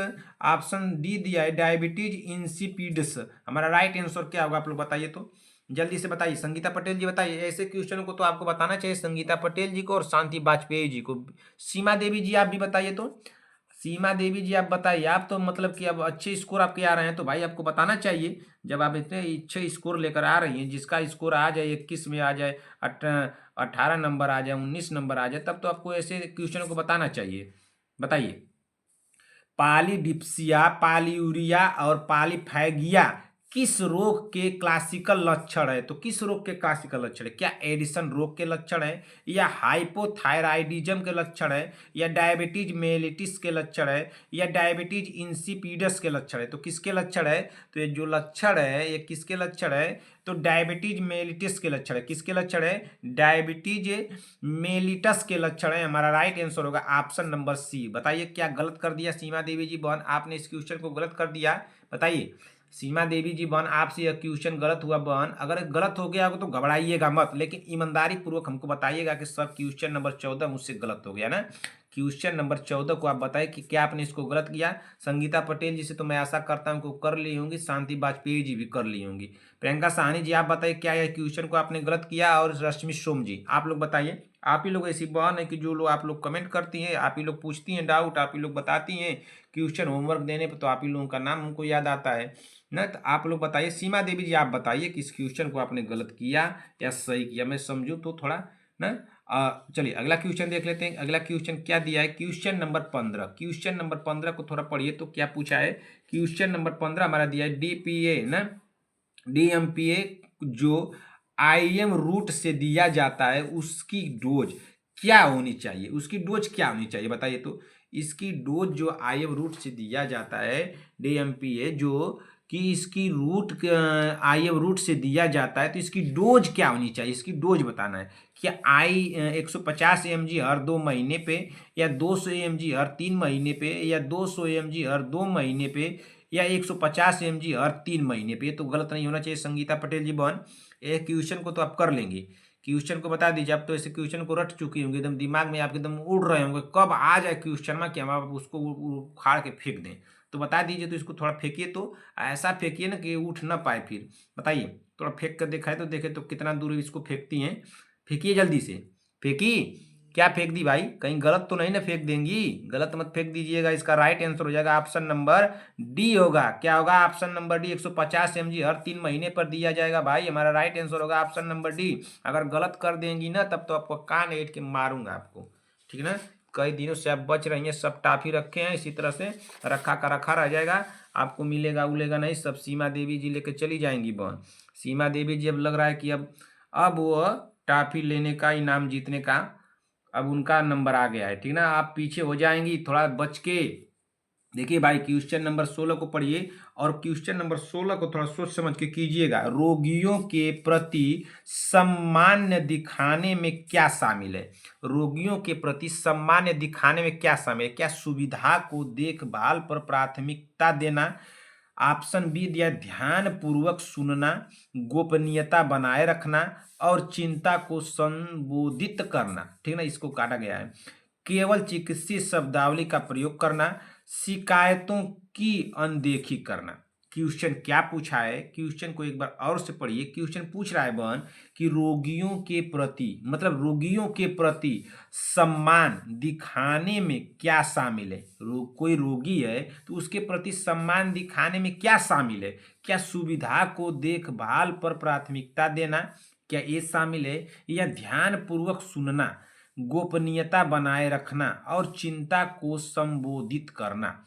[SPEAKER 1] option D दिया है डायबिटीज इंसिपिडस। हमारा राइट आंसर क्या होगा आप लोग बताइए तो, जल्दी से बताइए। संगीता पटेल जी बताइए। ऐसे क्वेश्चन को तो आपको बताना चाहिए संगीता पटेल जी को और शांति वाजपेयी जी को। सीमा देवी जी आप भी बताइए तो। सीमा देवी जी आप बताइए। आप तो मतलब कि अब अच्छे स्कोर आपके आ रहे हैं तो भाई आपको बताना चाहिए। जब आप इतने अच्छे स्कोर लेकर आ रही हैं, जिसका स्कोर आ जाए 21 में आ जाए, 18 नंबर आ जाए, 19 नंबर आ जाए, तब तो आपको ऐसे क्वेश्चनों को बताना चाहिए। बताइए। पॉलीडिप्सिया, पॉलीयूरिया और पॉलीफैगिया किस रोग के क्लासिकल लक्षण है? तो किस रोग के क्लासिकल लक्षण है? क्या एडिसन रोग के लक्षण है, या हाइपोथायराइडिज्म के लक्षण है, या डायबिटीज मेलिटिस के लक्षण है, या डायबिटीज इंसिपिडस के लक्षण है? तो किसके लक्षण है? तो ये जो लक्षण है ये किसके लक्षण है? तो डायबिटीज मेलिटिस के लक्षण है। किसके लक्षण है? डायबिटीज मेलिटस के लक्षण है। हमारा राइट आंसर होगा ऑप्शन नंबर सी। बताइए क्या गलत कर दिया सीमा देवी जी बहन, आपने इस क्वेश्चन को गलत कर दिया। बताइए सीमा देवी जी बहन, आपसे यह क्वेश्चन गलत हुआ बहन। अगर गलत हो गया होगा तो घबराइएगा मत, लेकिन ईमानदारी पूर्वक हमको बताइएगा कि सर क्वेश्चन नंबर 14 मुझसे गलत हो गया ना। क्वेश्चन नंबर 14 को आप बताएं कि क्या आपने इसको गलत किया। संगीता पटेल जी से तो मैं आशा करता हूँ कि कर ली होंगी, शांति वाजपेयी जी भी कर ली होंगी। प्रियंका साहनी जी आप बताइए क्या यह क्वेश्चन को आपने गलत किया, और रश्मि सोम जी आप लोग बताइए। आप ही लोग ऐसी बहन है कि जो लोग आप लोग कमेंट करती हैं, आप ही लोग पूछती हैं डाउट, आप ही लोग बताती हैं क्वेश्चन होमवर्क देने पर, तो आप ही लोगों का नाम हमको याद आता है ना। तो आप लोग बताइए। सीमा देवी जी आप बताइए कि इस क्वेश्चन को आपने गलत किया या सही किया, मैं समझूँ तो थोड़ा ना। चलिए अगला क्वेश्चन देख लेते हैं। अगला क्वेश्चन क्या दिया है? क्वेश्चन नंबर 15, क्वेश्चन नंबर 15 को थोड़ा पढ़िए तो क्या पूछा है। क्वेश्चन नंबर 15 हमारा दिया है डीपीए ना, डीएमपीए जो आईएम रूट से दिया जाता है उसकी डोज क्या होनी चाहिए? उसकी डोज क्या होनी चाहिए बताइए तो। इसकी डोज जो आईएम रूट से दिया जाता है डीएमपीए जो, कि इसकी रूट आईएम रूट से दिया जाता है तो इसकी डोज क्या होनी चाहिए? इसकी डोज बताना है। क्या 150 mg हर 2 महीने पे, या 200 mg हर 3 महीने पे, या 200 mg हर 2 महीने पे, या 150 mg हर 3 महीने पे? तो गलत नहीं होना चाहिए संगीता पटेल जी बहन। ये क्वेश्चन को तो आप कर लेंगे। क्वेश्चन को बता दीजिए। आप तो ऐसे क्वेश्चन को रट चुकी होंगे, एकदम दिमाग में आपके एकदम उड़ रहे होंगे, कब आ जाए क्वेश्चन में कि हम आप उसको उखाड़ के फेंक दें। तो बता दीजिए तो इसको थोड़ा फेंकिए तो, ऐसा फेंकिए ना कि उठ ना पाए फिर। बताइए थोड़ा फेंक कर दिखाए तो देखे तो कितना दूर इसको फेंकती हैं। फेंकिए जल्दी से। फेंकी? क्या फेंक दी भाई? कहीं गलत तो नहीं ना फेंक देंगी? गलत मत फेंक दीजिएगा। इसका राइट आंसर हो जाएगा ऑप्शन नंबर डी होगा। क्या होगा? Option number D. 150 mg हर 3 महीने पर दिया जाएगा भाई। हमारा राइट आंसर होगा ऑप्शन नंबर डी। अगर गलत कर देंगी ना तब तो आपको कान ऐठ के मारूंगा आपको, ठीक ना। कई दिनों से आप बच रही हैं, सब टाफी रखे हैं, इसी तरह से रखा का रखा रह जाएगा, आपको मिलेगा उलेगा नहीं। सब सीमा देवी जी लेके चली जाएंगी बहन। सीमा देवी जी अब लग रहा है कि अब वो टाफी लेने का, इनाम जीतने का अब उनका नंबर आ गया है, ठीक ना। आप पीछे हो जाएंगी, थोड़ा बच के देखिए भाई। क्वेश्चन नंबर 16 को पढ़िए और क्वेश्चन नंबर 16 को थोड़ा सोच समझ के कीजिएगा। रोगियों के प्रति सम्मान दिखाने में क्या शामिल है? रोगियों के प्रति सम्मान दिखाने में क्या शामिल है? क्या सुविधा को देखभाल पर प्राथमिकता देना, ऑप्शन बी दिया ध्यान पूर्वक सुनना, गोपनीयता बनाए रखना और चिंता को संबोधित करना। ठीक ना, इसको काटा गया है। केवल चिकित्सीय शब्दावली का प्रयोग करना, शिकायतों की अनदेखी करना। क्वेश्चन क्या पूछा है? क्वेश्चन को एक बार और से पढ़िए। क्वेश्चन पूछ रहा है बहन कि रोगियों के प्रति, मतलब रोगियों के प्रति सम्मान दिखाने में क्या शामिल है? कोई रोगी है तो उसके प्रति सम्मान दिखाने में क्या शामिल है? क्या सुविधा को देखभाल पर प्राथमिकता देना, क्या ये शामिल है? या ध्यान पूर्वक सुनना, गोपनीयता बनाए रखना और चिंता को संबोधित करना।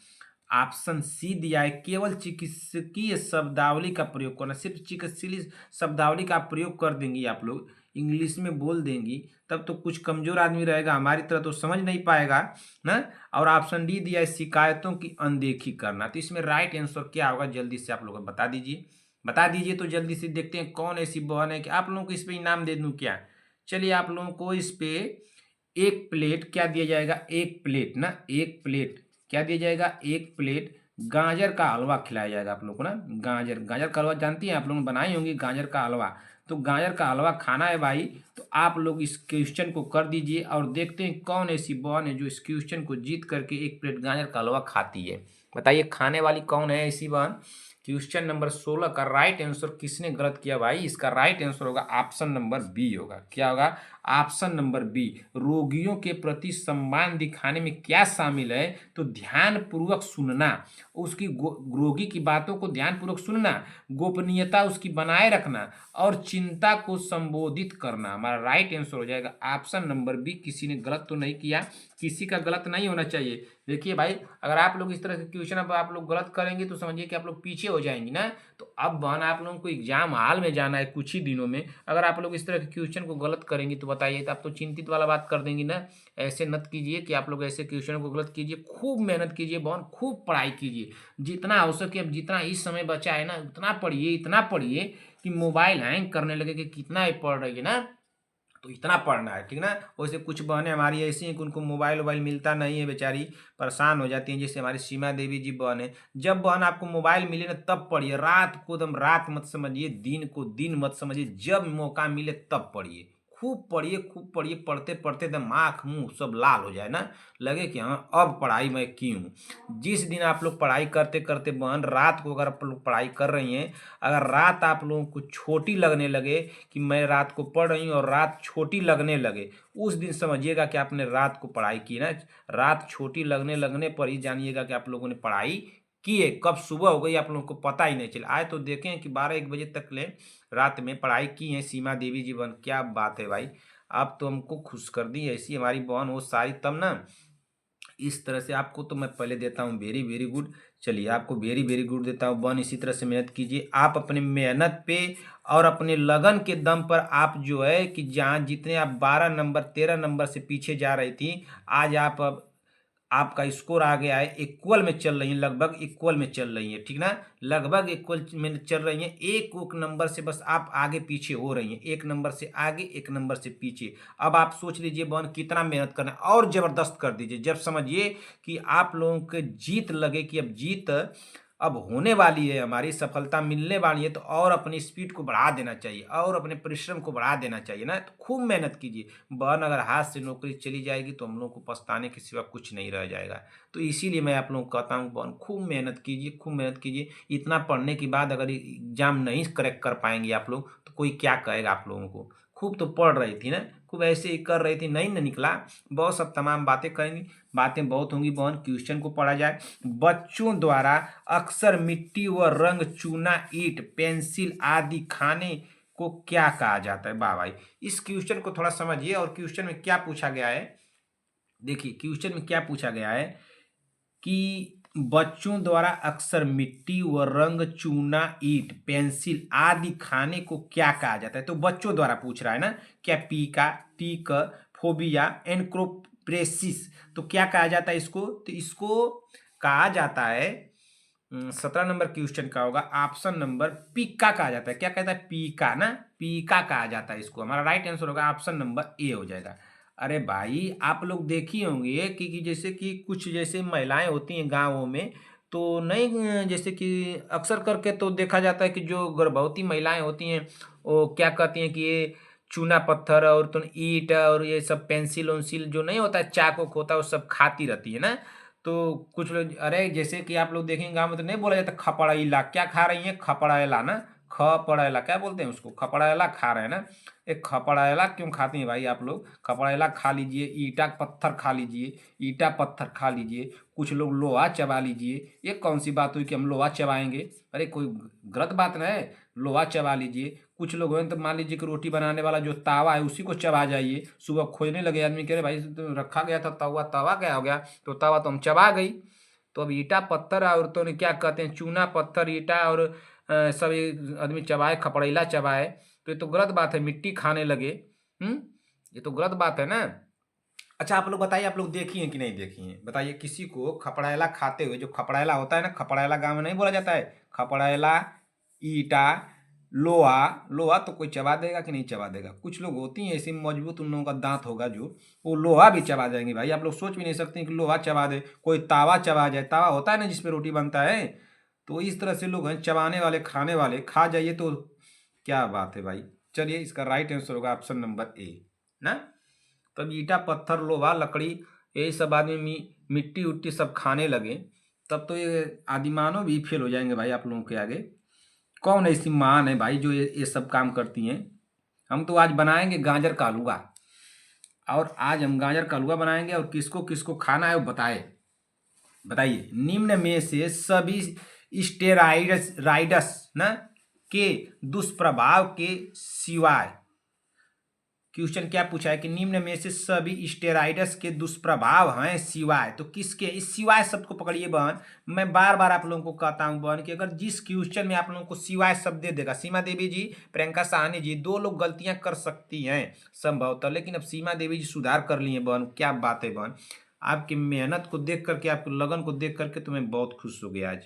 [SPEAKER 1] ऑप्शन सी दिया है केवल चिकित्सकीय शब्दावली का प्रयोग करना। सिर्फ चिकित्सकीय शब्दावली का प्रयोग कर देंगी आप लोग, इंग्लिश में बोल देंगी, तब तो कुछ कमजोर आदमी रहेगा हमारी तरह तो समझ नहीं पाएगा ना। और ऑप्शन डी दिया है शिकायतों की अनदेखी करना। तो इसमें राइट आंसर क्या होगा जल्दी से आप लोग बता दीजिए, बता दीजिए। तो जल्दी से देखते हैं कौन ऐसी बहन है कि आप लोगों को इस पे इनाम दे दूं क्या। चलिए आप लोगों को इस पे एक प्लेट क्या दिया जाएगा? एक प्लेट ना, एक प्लेट क्या दिया जाएगा? एक प्लेट गाजर का हलवा खिलाया जाएगा आप लोग को ना। गाजर, गाजर का हलवा जानती हैं आप लोग, बनाई होंगी गाजर का हलवा। तो गाजर का हलवा खाना है भाई। तो आप लोग इस क्वेश्चन को कर दीजिए और देखते हैं कौन ऐसी बहन है जो इस क्वेश्चन को जीत करके एक प्लेट गाजर का हलवा खाती है। बताइए खाने वाली कौन है ऐसी बहन? क्वेश्चन नंबर 16 का राइट आंसर किसने गलत किया भाई? इसका राइट आंसर होगा ऑप्शन नंबर बी होगा। क्या होगा? Option number B. रोगियों के प्रति सम्मान दिखाने में क्या शामिल है? तो ध्यान पूर्वक सुनना, उसकी रोगी की बातों को ध्यान पूर्वक सुनना, गोपनीयता उसकी बनाए रखना और चिंता को संबोधित करना। हमारा राइट आंसर हो जाएगा ऑप्शन नंबर बी। किसी ने गलत तो नहीं किया, किसी का गलत नहीं होना चाहिए। देखिए भाई, अगर आप लोग इस तरह के क्वेश्चन अब आप लोग गलत करेंगे तो समझिए कि आप लोग पीछे हो जाएंगे ना। तो अब बहन आप लोगों को एग्जाम हॉल में जाना है कुछ ही दिनों में, अगर आप लोग इस तरह के क्वेश्चन को गलत करेंगे तो बताइए, तो आप तो चिंतित वाला बात कर देंगी ना। ऐसे मत कीजिए कि आप लोग ऐसे क्वेश्चन को गलत कीजिए। खूब मेहनत कीजिए बहन, खूब पढ़ाई कीजिए, जितना हो सके। अब जितना इस समय बचा है ना उतना पढ़िए, इतना पढ़िए कि मोबाइल हैंग करने लगे कि कितना ही पढ़ रही है ना, तो इतना पढ़ना है, ठीक ना। वैसे कुछ बहनें हमारी ऐसी हैं कि उनको मोबाइल वोबाइल मिलता नहीं है, बेचारी परेशान हो जाती हैं। जैसे हमारी सीमा देवी जी बहन है, जब बहन आपको मोबाइल मिले ना तब पढ़िए। रात को एकदम रात मत समझिए, दिन को दिन मत समझिए, जब मौका मिले तब पढ़िए। खूब पढ़िए, खूब पढ़िए। पढ़ते पढ़ते एकदम आँख मुँह सब लाल हो जाए ना, लगे कि हाँ अब पढ़ाई मैं की हूँ। जिस दिन आप लोग पढ़ाई करते करते बहन रात को अगर आप लोग पढ़ाई कर रही हैं, अगर रात आप लोगों को छोटी लगने लगे कि मैं रात को पढ़ रही हूँ और रात छोटी लगने लगे, उस दिन समझिएगा कि आपने रात को पढ़ाई की ना। रात छोटी लगने लगने पर ही जानिएगा कि आप लोगों ने पढ़ाई की है। कब सुबह हो गई आप लोगों को पता ही नहीं चला। आज तो देखें कि 12-1 बजे तक ले रात में पढ़ाई की है सीमा देवी जी बहन। क्या बात है भाई, आप तो हमको खुश कर दी। ऐसी हमारी बहन हो सारी तब ना। इस तरह से आपको तो मैं पहले देता हूँ वेरी वेरी गुड। चलिए आपको वेरी वेरी गुड देता हूँ बहन। इसी तरह से मेहनत कीजिए आप अपने मेहनत पे और अपने लगन के दम पर। आप जो है कि जहाँ जितने आप 12 नंबर 13 नंबर से पीछे जा रही थी, आज आप अब आपका स्कोर आ गया है, इक्वल में चल रही हैं, लगभग इक्वल में चल रही हैं, ठीक ना। लगभग इक्वल में चल रही हैं। एक नंबर से बस आप आगे पीछे हो रही हैं, एक नंबर से आगे एक नंबर से पीछे। अब आप सोच लीजिए बहन कितना मेहनत करना है, और जबरदस्त कर दीजिए। जब समझिए कि आप लोगों के जीत लगे कि अब जीत अब होने वाली है, हमारी सफलता मिलने वाली है, तो और अपनी स्पीड को बढ़ा देना चाहिए और अपने परिश्रम को बढ़ा देना चाहिए ना। तो खूब मेहनत कीजिए बहन। अगर हाथ से नौकरी चली जाएगी तो हम लोग को पछताने के सिवा कुछ नहीं रह जाएगा। तो इसीलिए मैं आप लोगों को कहता हूँ बहन खूब मेहनत कीजिए, खूब मेहनत कीजिए। इतना पढ़ने के बाद अगर एग्जाम नहीं करेक्ट कर पाएंगे आप लोग तो कोई क्या कहेगा आप लोगों को। खूब तो पढ़ रही थी ना, खूब ऐसे ही कर रही थी, नहीं ना निकला। बहुत सब तमाम बातें करेंगी, बातें बहुत होंगी बहन। क्वेश्चन को पढ़ा जाए। बच्चों द्वारा अक्सर मिट्टी व रंग, चूना, ईंट, पेंसिल आदि खाने को क्या कहा जाता है? वाह भाई, इस क्वेश्चन को थोड़ा समझिए। और क्वेश्चन में क्या पूछा गया है, देखिए क्वेश्चन में क्या पूछा गया है कि बच्चों द्वारा अक्सर मिट्टी व रंग, चूना, ईंट, पेंसिल आदि खाने को क्या कहा जाता है? तो बच्चों द्वारा पूछ रहा है ना। क्या पीका, टीक, फोबिया, एनक्रोप्रेसिस। तो क्या कहा जाता है इसको? तो इसको कहा जाता है 17 नंबर क्वेश्चन का होगा ऑप्शन नंबर पीका कहा जाता है। क्या कहता है? पीका ना, पीका कहा जाता है इसको। हमारा राइट आंसर होगा ऑप्शन नंबर ए हो जाएगा। अरे भाई आप लोग देखी होंगे कि जैसे कि कुछ जैसे महिलाएं होती हैं गाँवों में, तो नहीं जैसे कि अक्सर करके तो देखा जाता है कि जो गर्भवती महिलाएं होती हैं वो क्या कहती हैं कि ये चूना पत्थर और तो ईंट और ये सब पेंसिल उन्सिल जो नहीं होता है, चाक उक होता है, वो सब खाती रहती है ना। तो कुछ लोग, अरे जैसे कि आप लोग देखेंगे गाँव में तो नहीं बोला जाता खपड़ैला, क्या खा रही है? खपड़ैला ना, खपड़ैला क्या बोलते हैं उसको? खपड़ैला खा रहे हैं ना। एक खपड़ैला क्यों खाती हैं भाई आप लोग? खपड़ैला खा लीजिए, ईटा पत्थर खा लीजिए, ईटा पत्थर खा लीजिए, कुछ लोग लोहा चबा लीजिए। ये कौन सी बात हुई कि हम लोहा चबाएंगे? अरे कोई गलत बात ना है, लोहा चबा लीजिए। कुछ लोग हैं तो मान लीजिए कि रोटी बनाने वाला जो तावा है उसी को चबा जाइए। सुबह खोजने लगे आदमी, कह रहे भाई तो रखा गया था तवा, तवा क्या हो गया? तो तवा तो हम चबा गई। तो अब ईटा पत्थर औरतों ने क्या कहते हैं, चूना पत्थर ईटा और सब ये आदमी चबाए, खपड़ैला चबाए, तो ये तो गलत बात है, मिट्टी खाने लगे। ये तो गलत बात है ना। अच्छा आप लोग बताइए, आप लोग देखी हैं कि नहीं देखी हैं? बताइए किसी को खपड़ैला खाते हुए। जो खपड़ैला होता है ना, खपड़ैला गाँव में नहीं बोला जाता है, खपड़ैला, ईटा, लोहा। लोहा तो कोई चबा देगा कि नहीं चबा देगा? कुछ लोग होती हैं ऐसी मजबूत, उन लोगों का दांत होगा जो, वो लोहा भी चबा जाएंगे भाई। आप लोग सोच भी नहीं सकते कि लोहा चबा दे, कोई तावा चबा जाए। तावा होता है ना जिसपे रोटी बनता है। तो इस तरह से लोग हैं, चबाने वाले, खाने वाले। खा जाइए तो क्या बात है भाई। चलिए इसका राइट आंसर होगा ऑप्शन नंबर ए ना। तब ईटा पत्थर लोहा लकड़ी यही सब आदमी मिट्टी उट्टी सब खाने लगे, तब तो ये आदिमानव भी फेल हो जाएंगे भाई आप लोगों के आगे। कौन ऐसी मान है भाई जो ये सब काम करती हैं? हम तो आज बनाएंगे गाजर का हलवा, और आज हम गाजर का हलवा बनाएंगे, और किसको किसको खाना है वो बताए। बताइए निम्न में से सभी स्टेराइड्स राइडस ना के दुष्प्रभाव के सिवाय, क्वेश्चन क्या पूछा है कि निम्न में से सभी स्टेरॉइड्स के दुष्प्रभाव हैं सिवाय, तो किसके? इस सिवाय शब्द को पकड़िए बहन। मैं बार बार आप लोगों को कहता हूं बहन कि अगर जिस क्वेश्चन में आप लोगों को सिवाय शब्द दे देगा, सीमा देवी जी, प्रियंका साहनी जी, दो लोग गलतियां कर सकती हैं संभवतः, लेकिन अब सीमा देवी जी सुधार कर ली है बहन। क्या बात है बहन, आपकी मेहनत को देख करके, आपकी लगन को देख करके तो मैं बहुत खुश हो गया आज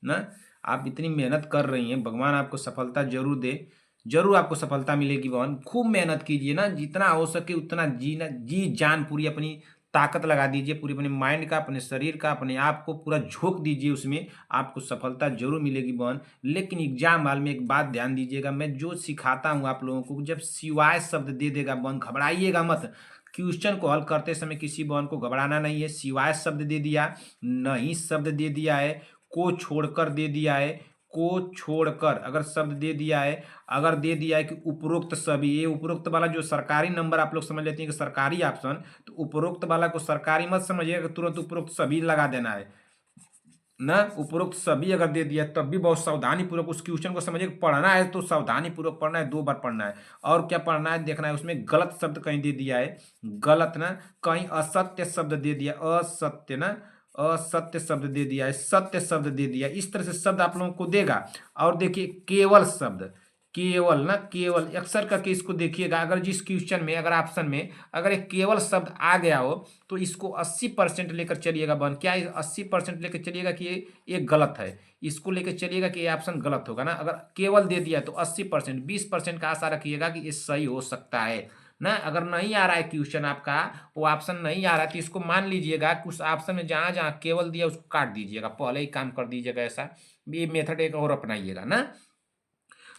[SPEAKER 1] ना। आप इतनी मेहनत कर रही हैं, भगवान आपको सफलता जरूर दे। जरूर आपको सफलता मिलेगी बहन। खूब मेहनत कीजिए ना, जितना हो सके उतना जी जान पूरी अपनी ताकत लगा दीजिए, पूरी अपने माइंड का, अपने शरीर का, अपने आप को पूरा झोंक दीजिए उसमें। आपको सफलता जरूर मिलेगी बहन। लेकिन एग्जाम हाल में एक बात ध्यान दीजिएगा, मैं जो सिखाता हूँ आप लोगों को, जब सिवाय शब्द दे देगा बहन, घबराइएगा मत। क्वेश्चन को हल करते समय किसी बहन को घबराना नहीं है। सिवाय शब्द दे दिया, नहीं शब्द दे दिया है, को छोड़कर दे दिया है, को छोड़कर अगर शब्द दे दिया है, अगर दे दिया है कि उपरोक्त सभी, ये उपरोक्त वाला जो सरकारी नंबर आप लोग समझ लेते हैं कि सरकारी ऑप्शन, तो उपरोक्त वाला को सरकारी मत समझिएगा, तुरंत उपरोक्त सभी लगा देना है ना। उपरोक्त सभी अगर दे दिया तब भी बहुत सावधानी पूर्वक उस क्वेश्चन को समझिए। पढ़ना है तो सावधानी पूर्वक पढ़ना है, 2 बार पढ़ना है। और क्या पढ़ना है, देखना है उसमें गलत शब्द कहीं दे दिया है, गलत ना, कहीं असत्य शब्द दे दिया, असत्य ना, असत्य शब्द दे दिया है, सत्य शब्द दे दिया, इस तरह से शब्द आप लोगों को देगा। और देखिए केवल शब्द, केवल ना, केवल अक्सर करके इसको देखिएगा, अगर जिस क्वेश्चन में, अगर ऑप्शन में अगर एक केवल शब्द आ गया हो तो इसको 80% लेकर चलिएगा बहन। क्या 80% लेकर चलिएगा कि ये गलत है? इसको लेकर चलिएगा कि ये ऑप्शन गलत होगा ना। अगर केवल दे दिया तो 80%, 20% का आशा रखिएगा कि ये सही हो सकता है ना। अगर नहीं आ रहा है क्वेश्चन आपका, वो ऑप्शन नहीं आ रहा है, तो इसको मान लीजिएगा कि उस ऑप्शन में जहां जहां केवल दिया उसको काट दीजिएगा, पहले ही काम कर दीजिएगा। ऐसा ये मेथड एक और अपनाइएगा ना।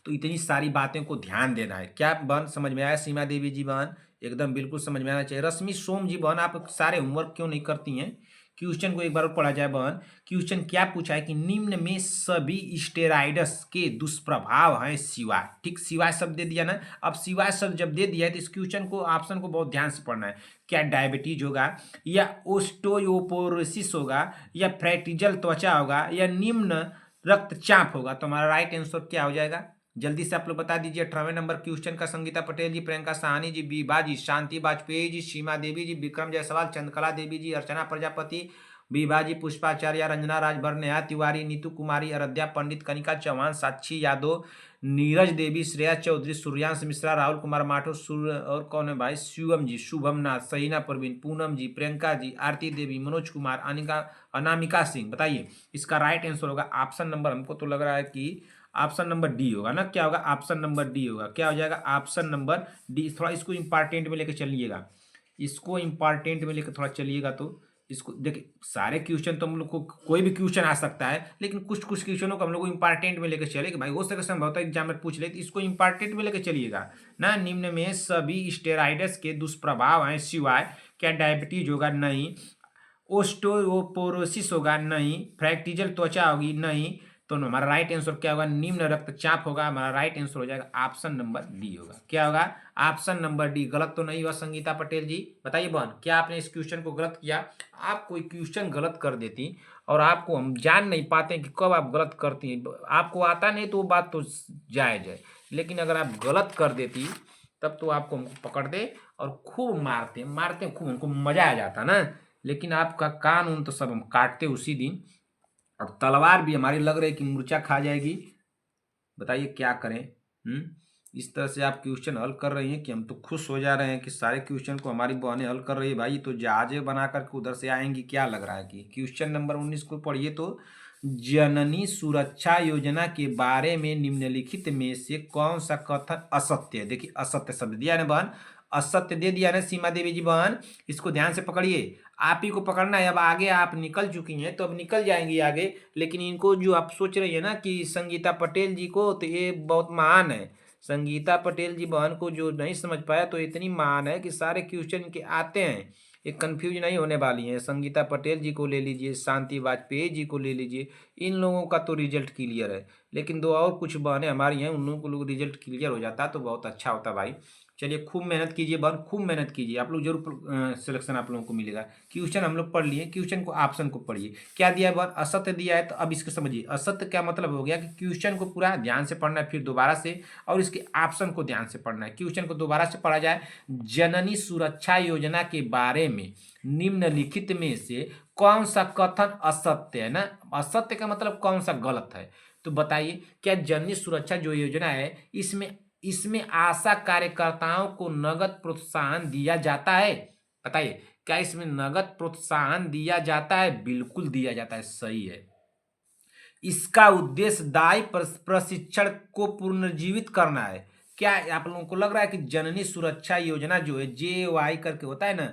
[SPEAKER 1] तो इतनी सारी बातें को ध्यान देना है। क्या बहन समझ में आया? सीमा देवी जी बहन एकदम बिल्कुल समझ में आना चाहिए। रश्मि सोम जी बहन आप सारे होमवर्क क्यों नहीं करती हैं? क्वेश्चन को एक बार और पढ़ा जाए बहन। क्वेश्चन क्या पूछा है कि निम्न में सभी स्टेरॉइड्स के दुष्प्रभाव हैं सिवाय, ठीक, सिवाय शब्द दे दिया ना। अब सिवाय शब्द जब दे दिया है तो इस क्वेश्चन को, ऑप्शन को बहुत ध्यान से पढ़ना है। क्या डायबिटीज होगा, या ओस्टोयोपोरोसिस होगा, या फ्रैक्टिजल त्वचा होगा, या निम्न रक्तचाप होगा? तो हमारा राइट आंसर क्या हो जाएगा? जल्दी से आप लोग बता दीजिए। 18वें नंबर क्वेश्चन का संगीता पटेल जी, प्रियंका साहनी जी, बीबा जी, शांति वाजपेयी जी, सीमा देवी जी, विक्रम जायसवाल, चंद्रकला देवी जी, अर्चना प्रजापति, बीबा जी, पुष्पाचार्य, रंजना राजभर, नेहा तिवारी, नीतू कुमारी, आराध्या पंडित, कनिका चौहान, साक्षी यादव, नीरज देवी, श्रेया चौधरी, सूर्यांश मिश्रा, राहुल कुमार माथुर, और कौन है भाई, शिवम जी, शुभम नाथ, सहीना परवीन, पूनम जी, प्रियंका जी, आरती देवी, मनोज कुमार, अनिका, अनामिका सिंह। बताइए इसका राइट आंसर होगा ऑप्शन नंबर, हमको तो लग रहा है कि ऑप्शन नंबर डी होगा ना। क्या होगा? ऑप्शन नंबर डी होगा। क्या हो जाएगा? Option number D. थोड़ा इसको इंपॉर्टेंट में लेके चलिएगा, इसको इंपॉर्टेंट में लेकर थोड़ा चलिएगा। तो इसको देखिए, सारे क्वेश्चन तो हम लोग को कोई भी क्वेश्चन आ सकता है, लेकिन कुछ कुछ क्वेश्चनों को हम लोग को इंपॉर्टेंट में लेकर चले कि भाई हो सके संभवतः एग्जाम में पूछ ले, तो इसको इंपॉर्टेंट में लेकर चलिएगा ना। निम्न में सभी स्टेरॉइड्स के दुष्प्रभाव हैं सिवाय, क्या डायबिटीज होगा? नहीं। ओस्टोपोरोसिस होगा? नहीं। फ्रैक्टिजल त्वचा होगी? नहीं। तो हमारा राइट आंसर क्या होगा? निम्न रक्तचाप होगा। हमारा राइट आंसर हो जाएगा ऑप्शन नंबर डी होगा। क्या होगा? Option number D. गलत तो नहीं हुआ संगीता पटेल जी? बताइए बहन, क्या आपने इस क्वेश्चन को गलत किया? आप कोई क्वेश्चन गलत कर देती और आपको हम जान नहीं पाते कि कब आप गलत करती हैं। आपको आता नहीं तो वो बात तो जायज है, लेकिन अगर आप गलत कर देती तब तो आपको हमको पकड़ दे और खूब मारते मारते खूब, हमको मजा आ जाता ना। लेकिन आपका कान उन तो सब हम काटते उसी दिन, और तलवार भी हमारी लग रही है कि मूर्छा खा जाएगी। बताइए क्या करें? इस तरह से आप क्वेश्चन हल कर रही हैं कि हम तो खुश हो जा रहे हैं कि सारे क्वेश्चन को हमारी बहनें हल कर रही है। भाई तो जहाजें बना करके उधर से आएंगी, क्या लग रहा है कि? क्वेश्चन नंबर 19 को पढ़िए तो, जननी सुरक्षा योजना के बारे में निम्नलिखित में से कौन सा कथन असत्य है? देखिए असत्य शब्द दिया ना बहन, असत्य दे दिया ना सीमा देवी जी बहन। इसको ध्यान से पकड़िए, आप ही को पकड़ना है। अब आगे आप निकल चुकी हैं तो अब निकल जाएंगी आगे, लेकिन इनको जो आप सोच रही है ना कि संगीता पटेल जी को, तो ये बहुत महान है। संगीता पटेल जी बहन को जो नहीं समझ पाया तो इतनी महान है कि सारे क्वेश्चन इनके आते हैं, ये कंफ्यूज नहीं होने वाली हैं। संगीता पटेल जी को ले लीजिए, शांति वाजपेयी जी को ले लीजिए, इन लोगों का तो रिजल्ट क्लियर है। लेकिन दो और कुछ बहनें हमारी हैं, उन लोगों को रिजल्ट क्लियर हो जाता तो बहुत अच्छा होता भाई। चलिए खूब मेहनत कीजिए बहन, खूब मेहनत कीजिए, आप लोग जरूर सिलेक्शन आप लोगों को मिलेगा। क्वेश्चन हम लोग पढ़ लिए, क्वेश्चन को ऑप्शन को पढ़िए। क्या दिया है बहन? असत्य दिया है। तो अब इसको समझिए, असत्य क्या मतलब हो गया कि क्वेश्चन को पूरा ध्यान से पढ़ना है फिर दोबारा से, और इसके ऑप्शन को ध्यान से पढ़ना है। क्वेश्चन को दोबारा से पढ़ा जाए, जननी सुरक्षा योजना के बारे में निम्नलिखित में से कौन सा कथन असत्य है ना। असत्य का मतलब कौन सा गलत है। तो बताइए, क्या जननी सुरक्षा जो योजना है इसमें इसमें आशा कार्यकर्ताओं को नगद प्रोत्साहन दिया जाता है? बताइए, क्या इसमें नगद प्रोत्साहन दिया जाता है? बिल्कुल दिया जाता है, सही है। इसका उद्देश्य दायी प्रशिक्षण को पुनर्जीवित करना है। क्या आप लोगों को लग रहा है कि जननी सुरक्षा योजना जो है, JY करके होता है ना,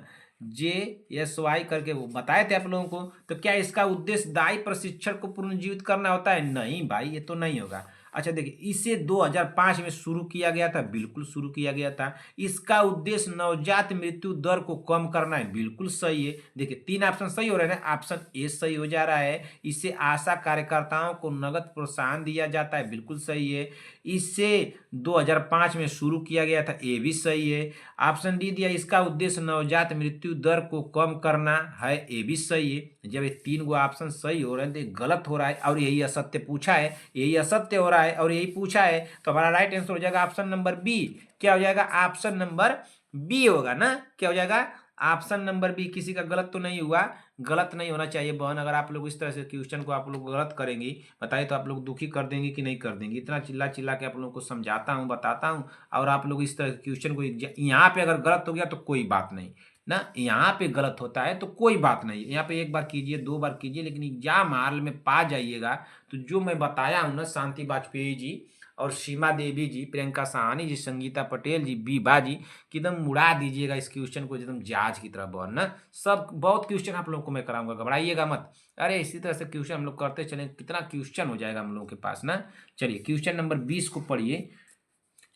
[SPEAKER 1] JSY करके वो बताए थे आप लोगों को, तो क्या इसका उद्देश्य दायी प्रशिक्षण को पुनर्जीवित करना होता है? नहीं भाई, ये तो नहीं होगा। अच्छा देखिए, इसे 2005 में शुरू किया गया था, बिल्कुल शुरू किया गया था। इसका उद्देश्य नवजात मृत्यु दर को कम करना है, बिल्कुल सही है। देखिए 3 ऑप्शन सही हो रहे हैं ना, ऑप्शन ए सही हो जा रहा है। इससे आशा कार्यकर्ताओं को नगद प्रोत्साहन दिया जाता है, बिल्कुल सही है। इससे 2005 में शुरू किया गया था, ये भी सही है। ऑप्शन डी दिया, इसका उद्देश्य नवजात मृत्यु दर को कम करना है, ये भी सही है। जब ये 3 गो ऑप्शन सही हो रहे हैं तो ये गलत हो रहा है, और यही असत्य पूछा है, यही असत्य हो रहा है और यही पूछा है, तो हमारा राइट आंसर हो जाएगा ऑप्शन नंबर बी। क्या हो जाएगा? ऑप्शन नंबर बी होगा ना। क्या हो जाएगा? Option number B. किसी का गलत तो नहीं हुआ, गलत नहीं होना चाहिए बहन। अगर आप लोग इस तरह से क्वेश्चन को आप लोग गलत करेंगी, बताइए तो आप लोग दुखी कर देंगे कि नहीं कर देंगे? इतना चिल्ला चिल्ला के आप लोगों को समझाता हूँ, बताता हूँ, और आप लोग इस तरह के क्वेश्चन को यहाँ पे अगर गलत हो गया तो कोई बात नहीं ना, यहाँ पे गलत होता है तो कोई बात नहीं। यहाँ पे एक बार कीजिए, 2 बार कीजिए, लेकिन एग्जाम हाल में पा जाइएगा तो जो मैं बताया हूँ ना, शांति वाजपेयी जी और सीमा देवी जी, प्रियंका साहनी जी, संगीता पटेल जी, बीबा जी, कि एकदम उड़ा दीजिएगा इस क्वेश्चन को एकदम जहाज की तरह बहन ना। सब बहुत क्वेश्चन आप लोगों को मैं कराऊंगा, घबराइएगा मत। अरे इसी तरह से क्वेश्चन हम लोग करते चलें, कितना क्वेश्चन हो जाएगा हम लोगों के पास ना। चलिए क्वेश्चन नंबर 20 को पढ़िए।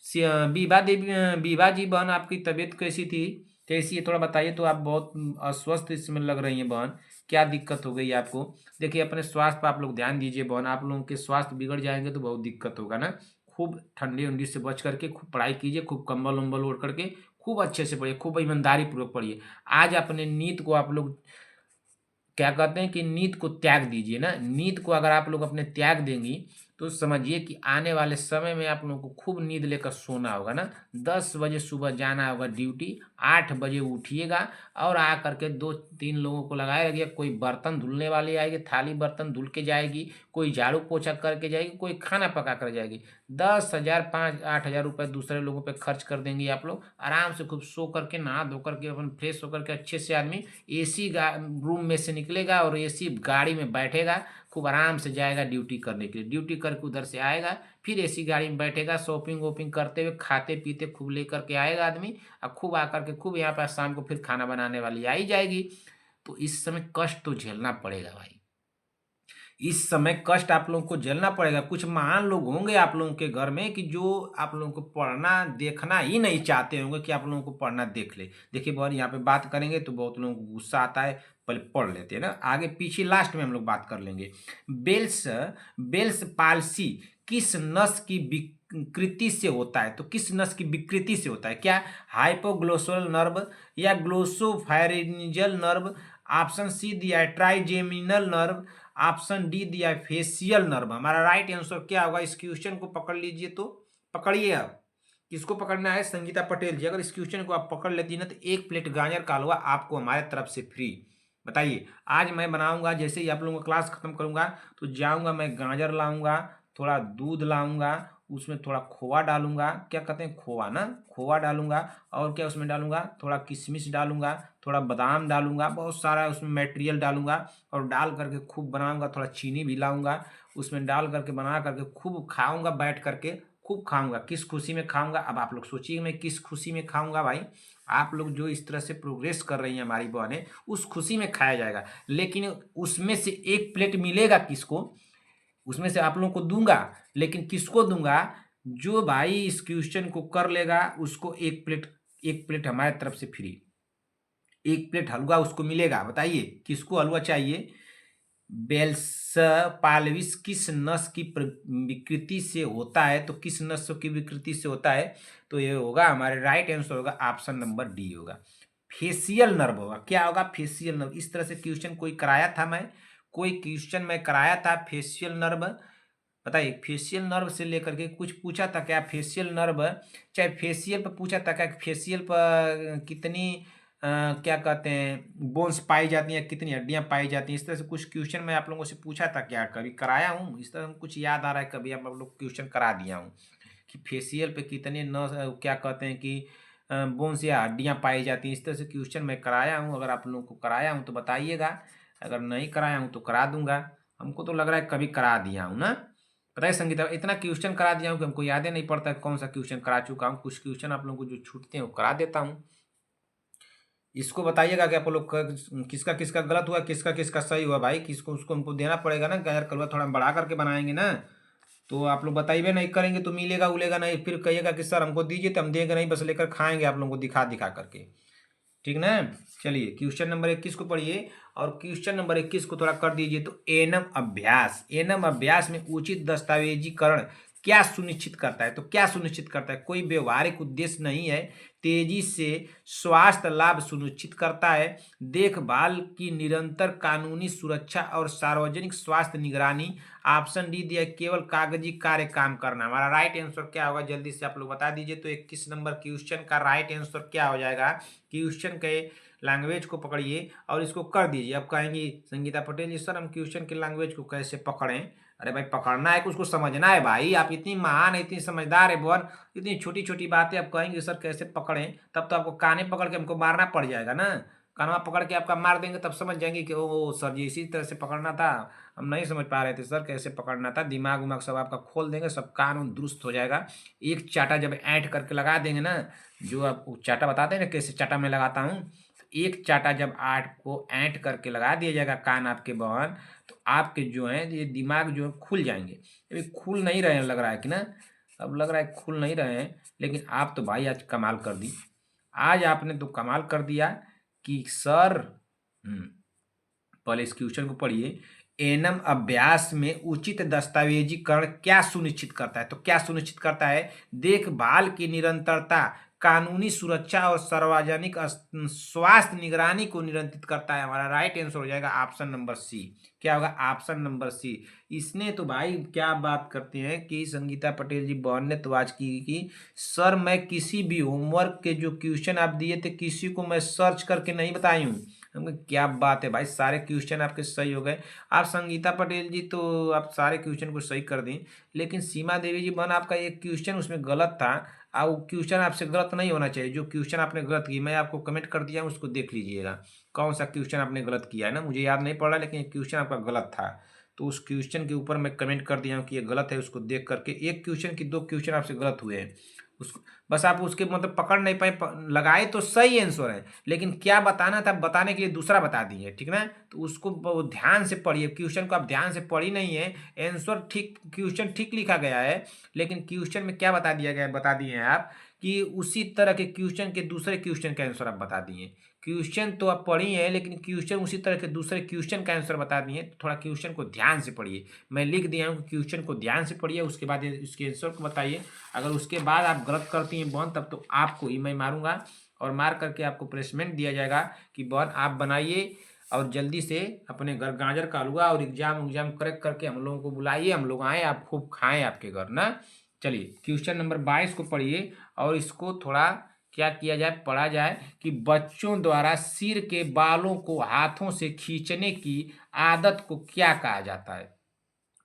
[SPEAKER 1] बीबा देवी, बीबा जी बहन, आपकी तबीयत कैसी थी, कैसी है थोड़ा बताइए। तो आप बहुत अस्वस्थ इसमें लग रही हैं बहन, क्या दिक्कत हो गई आपको? देखिए अपने स्वास्थ्य पर आप लोग ध्यान दीजिए बहन, आप लोगों के स्वास्थ्य बिगड़ जाएंगे तो बहुत दिक्कत होगा ना। खूब ठंडी उंडी से बच करके खूब पढ़ाई कीजिए, खूब कंबल उम्बल ओढ़ करके खूब अच्छे से पढ़िए, खूब ईमानदारी पूर्वक पढ़िए। आज अपने नींद को आप लोग क्या कहते हैं कि नींद को त्याग दीजिए ना। नींद को अगर आप लोग अपने त्याग देंगी तो समझिए कि आने वाले समय में आप लोगों को खूब नींद लेकर सोना होगा ना। 10 बजे सुबह जाना होगा ड्यूटी, 8 बजे उठिएगा और आ करके 2-3 लोगों को लगाए रखिए। कोई बर्तन धुलने वाली आएगी, थाली बर्तन धुल के जाएगी, कोई झाड़ू पोछा करके जाएगी, कोई खाना पका कर जाएगी। 10,000 5-8,000 रुपये दूसरे लोगों पे खर्च कर देंगे आप लोग। आराम से खूब सो करके, नहा धो करके, अपन फ्रेश होकर के अच्छे से आदमी एसी रूम में से निकलेगा और एसी गाड़ी में बैठेगा, खूब आराम से जाएगा ड्यूटी करने के लिए। ड्यूटी करके उधर से आएगा, फिर एसी गाड़ी में बैठेगा, शॉपिंग वॉपिंग करते हुए, खाते पीते खूब लेकर के आएगा आदमी, और खूब आकर के खूब यहाँ पर शाम को फिर खाना बनाने वाली आई जाएगी। तो इस समय कष्ट तो झेलना पड़ेगा भाई। इस समय कष्ट आप लोगों को झेलना पड़ेगा। कुछ महान लोग होंगे आप लोगों के घर में कि जो आप लोगों को पढ़ना देखना ही नहीं चाहते होंगे कि आप लोगों को पढ़ना देख ले। देखिए बहुत यहाँ पे बात करेंगे तो बहुत लोगों को गुस्सा आता है, पहले पढ़ लेते हैं ना, आगे पीछे लास्ट में हम लोग बात कर लेंगे। बेल्स बेल्स पाल्सी किस नस की विकृति से होता है? तो किस नस की विकृति से होता है? क्या हाइपोग्लोसल नर्व या ग्लोसोफैरिंजियल नर्व? ऑप्शन सी दिया है ट्राइजेमिनल नर्व, ऑप्शन डी दिया है फेशियल नर्व। हमारा राइट आंसर क्या होगा? इस क्वेश्चन को पकड़ लीजिए, तो पकड़िए आप। किसको पकड़ना है? संगीता पटेल जी। अगर इस क्वेश्चन को आप पकड़ लेती ना तो 1 प्लेट गाजर का हलवा आपको हमारे तरफ से फ्री। बताइए, आज मैं बनाऊंगा, जैसे ही आप लोगों का क्लास खत्म करूंगा तो जाऊंगा, मैं गाजर लाऊंगा, थोड़ा दूध लाऊंगा, उसमें थोड़ा खोआ डालूंगा, क्या कहते हैं खोआ ना, खोआ डालूंगा, और क्या उसमें डालूंगा, थोड़ा किशमिश डालूंगा, थोड़ा बादाम डालूंगा, बहुत सारा उसमें मटेरियल डालूंगा, और डाल करके खूब बनाऊंगा, थोड़ा चीनी भी लाऊंगा, उसमें डाल करके बना करके खूब खाऊंगा, बैठ करके खूब खाऊंगा। किस खुशी में खाऊंगा? अब आप लोग सोचिए मैं किस खुशी में खाऊंगा भाई। आप लोग जो इस तरह से प्रोग्रेस कर रही हैं हमारी बहनें, उस खुशी में खाया जाएगा। लेकिन उसमें से 1 प्लेट मिलेगा किसको? उसमें से आप लोगों को दूंगा, लेकिन किसको दूंगा? जो भाई इस क्वेश्चन को कर लेगा उसको 1 प्लेट हमारे तरफ से फ्री। 1 प्लेट हलवा उसको मिलेगा। बताइए किसको हलवा चाहिए? बेल्स पाल्विस किस नस की विकृति से होता है? तो किस नस की विकृति से होता है? तो ये होगा, हमारे राइट आंसर होगा ऑप्शन नंबर डी होगा, फेशियल नर्व होगा। क्या होगा? Facial nerve. इस तरह से क्वेश्चन कोई कराया था, मैं कोई क्वेश्चन मैं कराया था फेशियल नर्व। बताइए, फेशियल नर्व से लेकर के कुछ पूछा था क्या? फेशियल नर्व, चाहे फेशियल पर पूछा था क्या? फेशियल पर कितनी क्या कहते हैं बोन्स पाई जाती हैं, कितनी हड्डियां पाई जाती हैं? इस तरह से कुछ क्वेश्चन मैं आप लोगों से पूछा था क्या? कभी कराया हूँ इस तरह? कुछ याद आ रहा है कभी आप लोग क्वेश्चन करा दिया हूँ कि फेशियल पे कितने क्या कहते हैं कि बोन्स या हड्डियां पाई जाती हैं? इस तरह से क्वेश्चन मैं कराया हूँ। अगर आप लोगों को कराया हूँ तो बताइएगा, अगर नहीं कराया हूँ तो करा दूंगा। हमको तो लग रहा है कभी करा दिया हूँ ना। पता है संगीता, इतना क्वेश्चन करा दिया हूँ कि हमको याद ही नहीं पड़ता है कौन सा क्वेश्चन करा चुका हूँ। कुछ क्वेश्चन आप लोगों को जो छूटते हैं वो करा देता हूँ। इसको बताइएगा कि आप लोग किसका किसका गलत हुआ, किसका किसका सही हुआ भाई। किसको उसको हमको देना पड़ेगा ना, गाजर का हलवा थोड़ा बढ़ा करके बनाएंगे ना। तो आप लोग बताइए, नहीं करेंगे तो मिलेगा उलेगा नहीं, फिर कहिएगा कि सर हमको दीजिए, तो हम देंगे नहीं, बस लेकर खाएंगे आप लोगों को दिखा दिखा करके। ठीक ना? चलिए क्वेश्चन नंबर 21 को पढ़िए, और क्वेश्चन नंबर 21 को थोड़ा कर दीजिए। तो एनम अभ्यास, एनम अभ्यास में उचित दस्तावेजीकरण क्या सुनिश्चित करता है? तो क्या सुनिश्चित करता है? कोई व्यवहारिक उद्देश्य नहीं है, तेजी से स्वास्थ्य लाभ सुनिश्चित करता है, देखभाल की निरंतर कानूनी सुरक्षा और सार्वजनिक स्वास्थ्य निगरानी। ऑप्शन डी दिया केवल कागजी कार्य काम करना। हमारा राइट आंसर क्या होगा? जल्दी से आप लोग बता दीजिए। तो 21 नंबर क्वेश्चन का राइट आंसर क्या हो जाएगा? क्वेश्चन के लैंग्वेज को पकड़िए और इसको कर दीजिए। अब कहेंगी संगीता पटेल जी सर हम क्वेश्चन के लैंग्वेज को कैसे पकड़ें? अरे भाई पकड़ना है, कुछ को समझना है भाई। आप इतनी महान है, इतनी समझदार है बहन, इतनी छोटी छोटी बातें आप कहेंगे सर कैसे पकड़ें, तब तो आपको काने पकड़ के हमको मारना पड़ जाएगा ना। कानवा पकड़ के आपका मार देंगे तब समझ जाएंगे कि ओ सर जी इसी तरह से पकड़ना था, हम नहीं समझ पा रहे थे सर कैसे पकड़ना था। दिमाग उमाग सब आपका खोल देंगे, सब कान दुरुस्त हो जाएगा। एक चाटा जब ऐंठ करके लगा देंगे ना, जो आप चाटा बताते हैं ना कैसे चाटा मैं लगाता हूँ, एक चाटा जब आठ को ऐंठ करके लगा दिया जाएगा कान आपके बहन, तो आपके जो है ये दिमाग जो है खुल जाएंगे। अभी खुल नहीं रहे हैं लग रहा है कि ना, अब लग रहा है खुल नहीं रहे हैं, लेकिन आप तो भाई आज कमाल कर दी। आज आपने तो कमाल कर दिया कि सर पहले इस क्वेश्चन को पढ़िए। एनम अभ्यास में उचित दस्तावेजीकरण क्या सुनिश्चित करता है? तो क्या सुनिश्चित करता है? देखभाल की निरंतरता, कानूनी सुरक्षा और सार्वजनिक स्वास्थ्य निगरानी को नियंत्रित करता है। हमारा राइट आंसर हो जाएगा ऑप्शन नंबर सी। क्या होगा? Option number C. इसने तो भाई क्या बात करते हैं कि संगीता पटेल जी बहन ने तो आज की कि सर मैं किसी भी होमवर्क के जो क्वेश्चन आप दिए थे किसी को मैं सर्च करके नहीं बताई हूँ। हमने क्या बात है भाई, सारे क्वेश्चन आपके सही हो गए। आप संगीता पटेल जी तो आप सारे क्वेश्चन को सही कर दी, लेकिन सीमा देवी जी बहन आपका एक क्वेश्चन उसमें गलत था। वो क्वेश्चन आपसे गलत नहीं होना चाहिए। जो क्वेश्चन आपने गलत की मैं आपको कमेंट कर दिया हूँ, उसको देख लीजिएगा कौन सा क्वेश्चन आपने गलत किया है ना। मुझे याद नहीं पड़ रहा, लेकिन क्वेश्चन आपका गलत था, तो उस क्वेश्चन के ऊपर मैं कमेंट कर दिया हूँ कि ये गलत है। उसको देख करके एक क्वेश्चन की दो क्वेश्चन आपसे गलत हुए हैं, उसको बस आप उसके मतलब पकड़ नहीं पाए, लगाए तो सही आंसर है, लेकिन क्या बताना था बताने के लिए दूसरा बता दिए, ठीक ना। तो उसको ध्यान से पढ़िए, क्वेश्चन को आप ध्यान से पढ़ी नहीं है। आंसर ठीक, क्वेश्चन ठीक लिखा गया है, लेकिन क्वेश्चन में क्या बता दिया गया है, बता दिए हैं आप कि उसी तरह के क्वेश्चन के दूसरे क्वेश्चन का आंसर आप बता दिए। क्वेश्चन तो आप पढ़ी हैं, लेकिन क्वेश्चन उसी तरह के दूसरे क्वेश्चन का आंसर बता दिए। तो थोड़ा क्वेश्चन को ध्यान से पढ़िए। मैं लिख दिया हूँ कि क्वेश्चन को ध्यान से पढ़िए, उसके बाद इसके आंसर को बताइए। अगर उसके बाद आप गलत करती हैं बहन, तब तो आपको ही मैं मारूंगा और मार करके आपको पनिशमेंट दिया जाएगा कि बहन आप बनाइए और जल्दी से अपने घर गाजर का हलवा और एग्जाम करेक्ट करके हम लोगों को बुलाइए, हम लोग आए, आप खूब खाएं आपके घर ना। चलिए क्वेश्चन नंबर 22 को पढ़िए और इसको थोड़ा क्या किया जाए, पढ़ा जाए कि बच्चों द्वारा सिर के बालों को हाथों से खींचने की आदत को क्या कहा जाता है।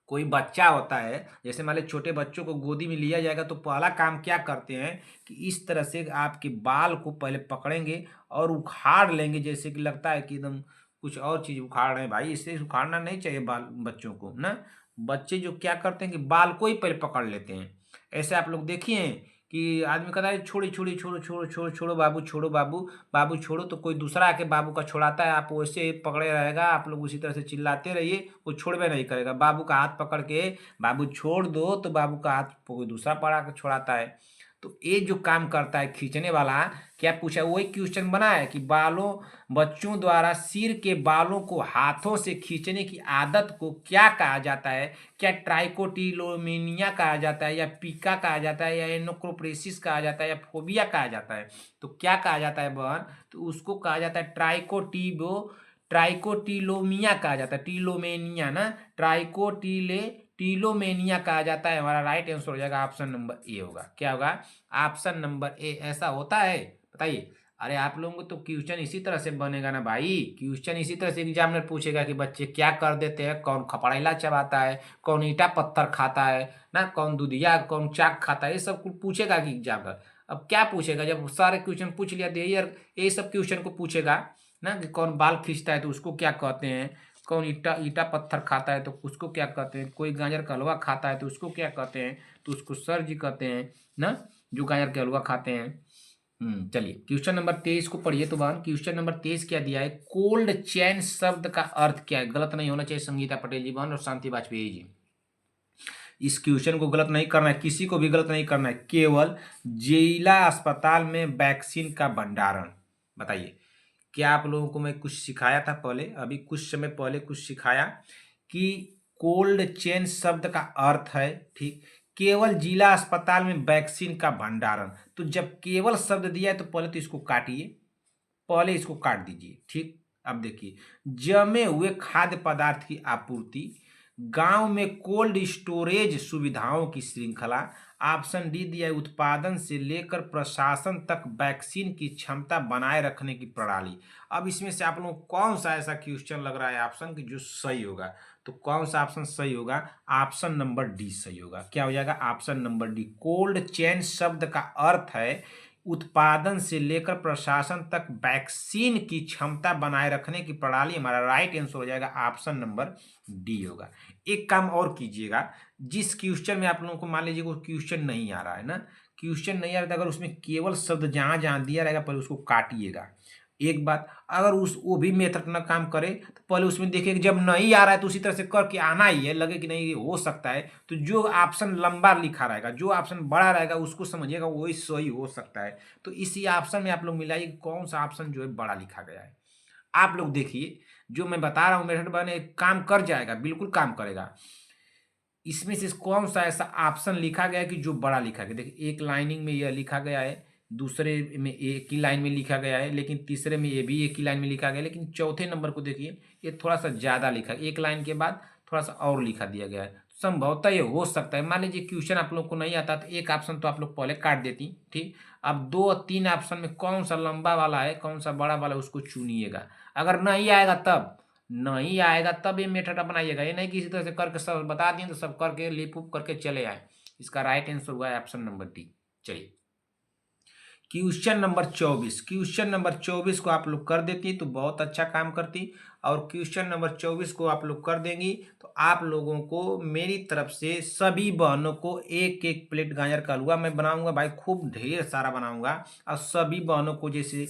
[SPEAKER 1] कोई बच्चा होता है, जैसे मान लीजिए छोटे बच्चों को गोदी में लिया जाएगा तो पहला काम क्या करते हैं कि इस तरह से आपके बाल को पहले पकड़ेंगे और उखाड़ लेंगे, जैसे कि लगता है कि एकदम कुछ और चीज उखाड़ रहे हैं। भाई इससे उखाड़ना नहीं चाहिए बाल बच्चों को ना। बच्चे जो क्या करते हैं कि बाल को ही पहले पकड़ लेते हैं। ऐसे आप लोग देखिए कि आदमी कहता है छोड़ी छोड़ी छोड़ो छोड़ो छोड़ो छोड़ो बाबू, छोड़ो बाबू, बाबू छोड़ो, तो कोई दूसरा आके बाबू का छुड़ाता है, आप वैसे ही पकड़े रहेगा, आप लोग उसी तरह से चिल्लाते रहिए, वो छोड़बे नहीं करेगा। बाबू का हाथ पकड़ के बाबू छोड़ दो तो बाबू का हाथ कोई दूसरा पड़ा के छुड़ाता है। तो ये जो काम करता है खींचने वाला, क्या पूछा, वही क्वेश्चन बना है कि बालों, बच्चों द्वारा सिर के बालों को हाथों से खींचने की आदत को क्या कहा जाता है। क्या ट्राइकोटिलोमेनिया कहा जाता है, या पीका कहा जाता है, या एनोक्रोप्रेसिस कहा जाता है, या फोबिया कहा जाता है। तो क्या कहा जाता है बहन, तो उसको कहा जाता है ट्राइकोटिलोमिया कहा जाता है, टीलोमेनिया ना, ट्राइकोटिले टीलोमेनिया कहा जाता है। हमारा राइट आंसर हो जाएगा ऑप्शन नंबर ए होगा। क्या होगा? Option number A. ऐसा होता है, बताइए। अरे आप लोगों को तो क्वेश्चन इसी तरह से बनेगा ना भाई, क्वेश्चन इसी तरह से एग्जामिनर पूछेगा कि बच्चे क्या कर देते हैं, कौन खपड़ेला चबाता है, कौन ईटा पत्थर खाता है ना, कौन दूधिया, कौन चाक खाता है, ये सब कुछ पूछेगा कि एग्जामिनर। अब क्या पूछेगा, जब सारे क्वेश्चन पूछ लिया तो ये सब क्वेश्चन को पूछेगा ना कि कौन बाल खींचता है तो उसको क्या कहते हैं, कौन ईटा ईटा पत्थर खाता है तो उसको क्या कहते हैं, कोई गाजर का हलवा खाता है तो उसको क्या कहते हैं, तो उसको सर जी कहते हैं ना, जो गाजर के हलवा खाते हैं। चलिए क्वेश्चन नंबर 23 को पढ़िए। तो बहन क्वेश्चन नंबर 23 क्या दिया है, कोल्ड चैन शब्द का अर्थ क्या है। गलत नहीं होना चाहिए संगीता पटेल जी बहन और शांति वाजपेयी जी। इस क्वेश्चन को गलत नहीं करना है, किसी को भी गलत नहीं करना है, केवल जिला अस्पताल में वैक्सीन का भंडारण। बताइए, क्या आप लोगों को मैं कुछ सिखाया था पहले, अभी कुछ समय पहले कुछ सिखाया कि कोल्ड चेन शब्द का अर्थ है, ठीक, केवल जिला अस्पताल में वैक्सीन का भंडारण। तो जब केवल शब्द दिया है तो पहले तो इसको काटिए, पहले इसको काट दीजिए, ठीक। अब देखिए, जमे हुए खाद्य पदार्थ की आपूर्ति, गांव में कोल्ड स्टोरेज सुविधाओं की श्रृंखला, ऑप्शन डी दिया है उत्पादन से लेकर प्रशासन तक वैक्सीन की क्षमता बनाए रखने की प्रणाली। अब इसमें से आप लोगों को कौन सा ऐसा क्वेश्चन लग रहा है ऑप्शन की जो सही होगा, तो कौन सा ऑप्शन सही होगा, ऑप्शन नंबर डी सही होगा। क्या हो जाएगा? Option number D. Cold chain शब्द का अर्थ है उत्पादन से लेकर प्रशासन तक वैक्सीन की क्षमता बनाए रखने की प्रणाली। हमारा राइट आंसर हो जाएगा ऑप्शन नंबर डी होगा। एक काम और कीजिएगा, जिस क्वेश्चन में आप लोगों को मान लीजिए वो क्वेश्चन नहीं आ रहा है ना, क्वेश्चन नहीं आ रहा है, अगर उसमें केवल शब्द जहां जहां दिया रहेगा पहले उसको काटिएगा। एक बात, अगर उस वो भी मेथड ना काम करे तो पहले उसमें देखिए कि जब नहीं आ रहा है तो उसी तरह से करके आना ही है, लगे कि नहीं ये हो सकता है, तो जो ऑप्शन लंबा लिखा रहेगा, जो ऑप्शन बड़ा रहेगा उसको समझिएगा वही सही हो सकता है। तो इसी ऑप्शन में आप लोग मिलाइए कौन सा ऑप्शन जो है बड़ा लिखा गया है। आप लोग देखिए, जो मैं बता रहा हूँ मेथड बने काम कर जाएगा, बिल्कुल काम करेगा। इसमें से कौन सा ऐसा ऑप्शन लिखा गया है कि जो बड़ा लिखा गया, देखिए एक लाइनिंग में यह लिखा गया है दूसरे में एक ही लाइन में लिखा गया है, लेकिन तीसरे में ये भी एक ही लाइन में लिखा गया है, लेकिन चौथे नंबर को देखिए ये थोड़ा सा ज़्यादा लिखा, एक लाइन के बाद थोड़ा सा और लिखा दिया गया है। संभवतः ये हो सकता है, मान लीजिए क्वेश्चन आप लोग को नहीं आता तो एक ऑप्शन तो आप लोग पहले काट देती, ठीक। अब 2 और 3 ऑप्शन में कौन सा लंबा वाला है, कौन सा बड़ा वाला है, उसको चुनिएगा। अगर नहीं आएगा तब, नहीं आएगा तब ये मेथड अपनाइएगा। ये नहीं कि इसी तरह से करके सब बता दिए तो सब करके लिप उप करके चले आए। इसका राइट आंसर हुआ है ऑप्शन नंबर डी। चलिए क्वेश्चन नंबर 24, क्वेश्चन नंबर 24 को आप लोग कर देती तो बहुत अच्छा काम करती, और क्वेश्चन नंबर 24 को आप लोग कर देंगी तो आप लोगों को मेरी तरफ से सभी बहनों को एक एक प्लेट गाजर का हलवा मैं बनाऊंगा भाई, खूब ढेर सारा बनाऊंगा। और सभी बहनों को जैसे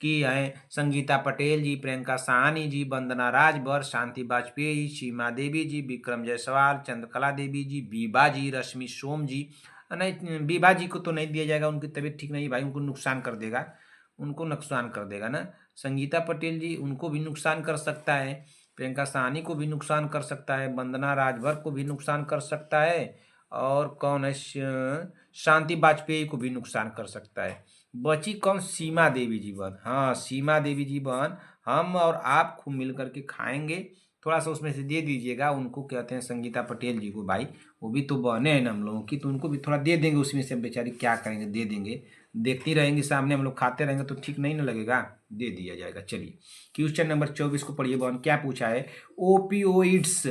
[SPEAKER 1] कि हैं संगीता पटेल जी, प्रियंका साहनी जी, वंदना राजभर, शांति वाजपेयी जी, सीमा देवी जी, विक्रम जायसवाल, चंद्रकला देवी जी, बीबा जी, रश्मि सोम जी। नहीं, बीबा जी को तो नहीं दिया जाएगा, उनकी तबीयत ठीक नहीं भाई, उनको नुकसान कर देगा, उनको नुकसान कर देगा ना। संगीता पटेल जी उनको भी नुकसान कर सकता है, प्रियंका साहनी को भी नुकसान कर सकता है, वंदना राजभर को भी नुकसान कर सकता है, और कौन है शांति वाजपेयी को भी नुकसान कर सकता है। बची कौन, सीमा देवी जी बहन। हाँ सीमा देवी जी बहन, हम और आप खूब मिल करके खाएंगे, थोड़ा सा उसमें से दे दीजिएगा उनको, कहते हैं संगीता पटेल जी को भाई, वो भी तो बहने हैं ना हम लोगों की, तो उनको भी थोड़ा दे देंगे उसमें से, बेचारी क्या करेंगे, दे देंगे। देखती रहेंगी सामने, हम लोग खाते रहेंगे तो ठीक नहीं ना लगेगा, दे दिया जाएगा। चलिए क्वेश्चन नंबर 24 को पढ़िए बहन, क्या पूछा है। ओपियोइड्स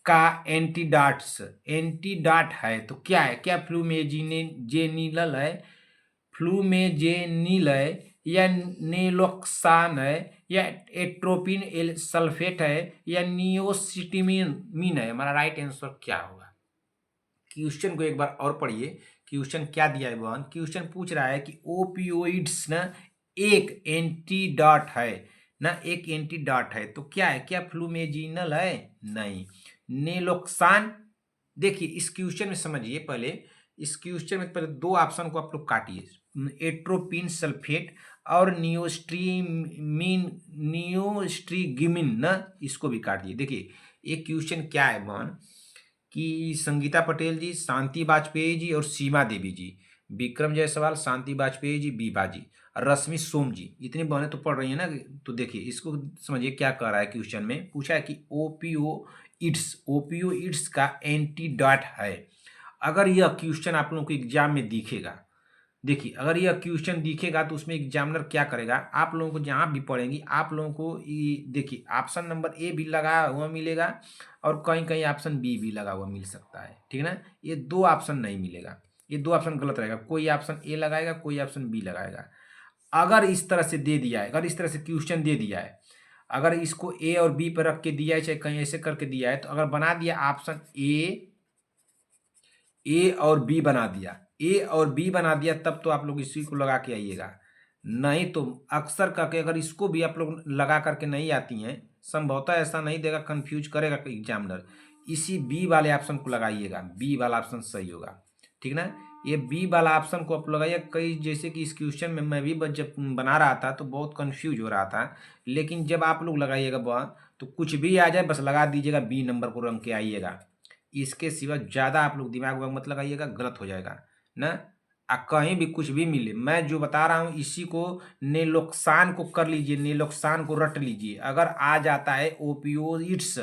[SPEAKER 1] का एंटीडॉट्स, एंटीडॉट है तो क्या है, क्या फ्लूमेजेनिल है, फ्लूमेजेनिल है, या नेलोक्सान है, या एट्रोपिन सल्फेट है, या नियोसिटामीन है। हमारा राइट आंसर क्या होगा। क्वेश्चन को एक बार और पढ़िए, क्वेश्चन क्या दिया है बहन। क्वेश्चन पूछ रहा है कि ओपियोइड्स ना एक एंटीडॉट है ना, एक एंटीडॉट है तो क्या है, क्या फ्लूमेजिनल है, नहीं। नेलोक्सान, देखिए इस क्वेश्चन में समझिए पहले, इस क्वेश्चन में पहले दो ऑप्शन को आप लोग काटिए, एट्रोपिन सल्फेट और नियोस्ट्रीगिमिन ना, इसको भी काट दिए। देखिए ये क्वेश्चन क्या है बहन कि संगीता पटेल जी, शांति वाजपेयी जी और सीमा देवी जी, विक्रम जायसवाल, शांति वाजपेयी जी, बीबा जी, रश्मि सोम जी, इतनी बहनें तो पढ़ रही है ना। तो देखिए इसको समझिए क्या कर रहा है, क्वेश्चन में पूछा है कि ओपियोइड्स, ओपियोइड्स का एंटीडॉट है। अगर यह क्वेश्चन आप लोगों को एग्जाम में दिखेगा, देखिए अगर यह क्वेश्चन दिखेगा तो उसमें एग्जामिनर क्या करेगा, आप लोगों को जहाँ भी पढ़ेंगी आप लोगों को देखिए ऑप्शन नंबर ए भी लगा हुआ मिलेगा, और कहीं कहीं ऑप्शन बी भी लगा हुआ मिल सकता है, ठीक है ना। ये दो ऑप्शन नहीं मिलेगा, ये दो ऑप्शन गलत रहेगा, कोई ऑप्शन ए लगाएगा, कोई ऑप्शन बी लगाएगा। अगर इस तरह से दे दिया है, अगर इस तरह से क्वेश्चन दे दिया है, अगर इसको ए और बी पर रख के दिया है, चाहे कहीं ऐसे करके दिया है, तो अगर बना दिया ऑप्शन ए और बी बना दिया, ए और बी बना दिया, तब तो आप लोग इसी को लगा के आइएगा। नहीं तो अक्सर करके अगर इसको भी आप लोग लगा करके नहीं आती हैं, संभवतः ऐसा नहीं देगा, कंफ्यूज करेगा एग्जामिनर, इसी बी वाले ऑप्शन को लगाइएगा, बी वाला ऑप्शन सही होगा, ठीक ना। ये बी वाला ऑप्शन को आप लगाइए। कई जैसे कि इस क्वेश्चन में मैं भी जब बना रहा था तो बहुत कंफ्यूज हो रहा था, लेकिन जब आप लोग लगाइएगा बहुत, तो कुछ भी आ जाए बस लगा दीजिएगा, बी नंबर को रंग के आइएगा। इसके सिवा ज़्यादा आप लोग दिमाग वाग मत लगाइएगा, गलत हो जाएगा ना। कहीं भी कुछ भी मिले, मैं जो बता रहा हूँ इसी को नेलोक्सान को कर लीजिए, नेलोक्सान को रट लीजिए। अगर आ जाता है ओपियोइड्स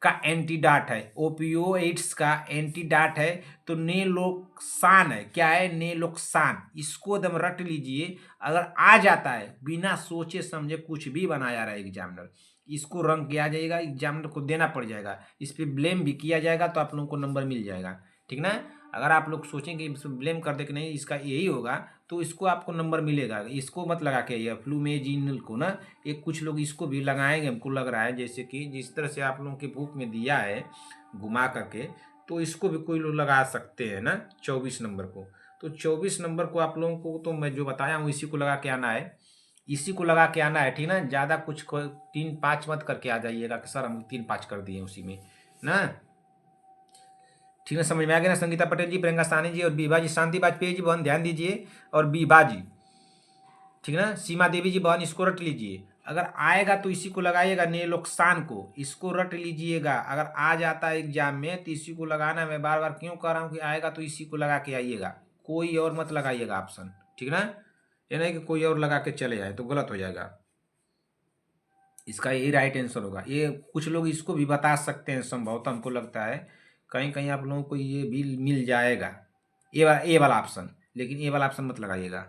[SPEAKER 1] का एंटीडॉट है, ओपियोइड्स का एंटीडॉट है तो नेलोक्सान है, क्या है, नेलोक्सान, इसको एकदम रट लीजिए। अगर आ जाता है बिना सोचे समझे कुछ भी बनाया रहा एग्जामिनर, इसको रंग किया जाएगा, एग्जामिनर को देना पड़ जाएगा, इस पर ब्लेम भी किया जाएगा, तो आप लोगों को नंबर मिल जाएगा, ठीक ना। अगर आप लोग सोचेंगे ब्लेम कर दे कि नहीं इसका यही होगा, तो इसको आपको नंबर मिलेगा, इसको मत लगा के आइए फ्लूमेजिनल को ना। एक कुछ लोग इसको भी लगाएंगे, हमको लग रहा है, जैसे कि जिस तरह से आप लोगों के बुक में दिया है घुमा करके, तो इसको भी कोई लोग लगा सकते हैं ना 24 नंबर को। तो 24 नंबर को आप लोगों को तो मैं जो बताया हूँ इसी को लगा के आना है, इसी को लगा के आना है, ठीक ना। ज़्यादा कुछ 3-5 मत करके आ जाइएगा कि सर हम 3-5 कर दिए उसी में ना, ठीक है। समझ में आ गया ना। संगीता पटेल जी, प्रियंका साहनी जी और बीबा जी, शांति वाजपेयी जी बहन ध्यान दीजिए, और बीबा जी, ठीक है ना। सीमा देवी जी बहन इसको रट लीजिए, अगर आएगा तो इसी को लगाइएगा, नेलोक्सान को, इसको रट लीजिएगा। अगर आ जाता है एग्जाम में तो इसी को लगाना, मैं बार बार क्यों कह रहा हूँ कि आएगा तो इसी को लगा के आइएगा, कोई और मत लगाइएगा ऑप्शन, ठीक ना। ये नहीं कि कोई और लगा के चले जाए, तो गलत हो जाएगा। इसका यही राइट आंसर होगा। ये कुछ लोग इसको भी बता सकते हैं संभवतः, हमको लगता है कहीं कहीं आप लोगों को ये भी मिल जाएगा, ए वाला ऑप्शन। लेकिन ए वाला ऑप्शन मत लगाइएगा,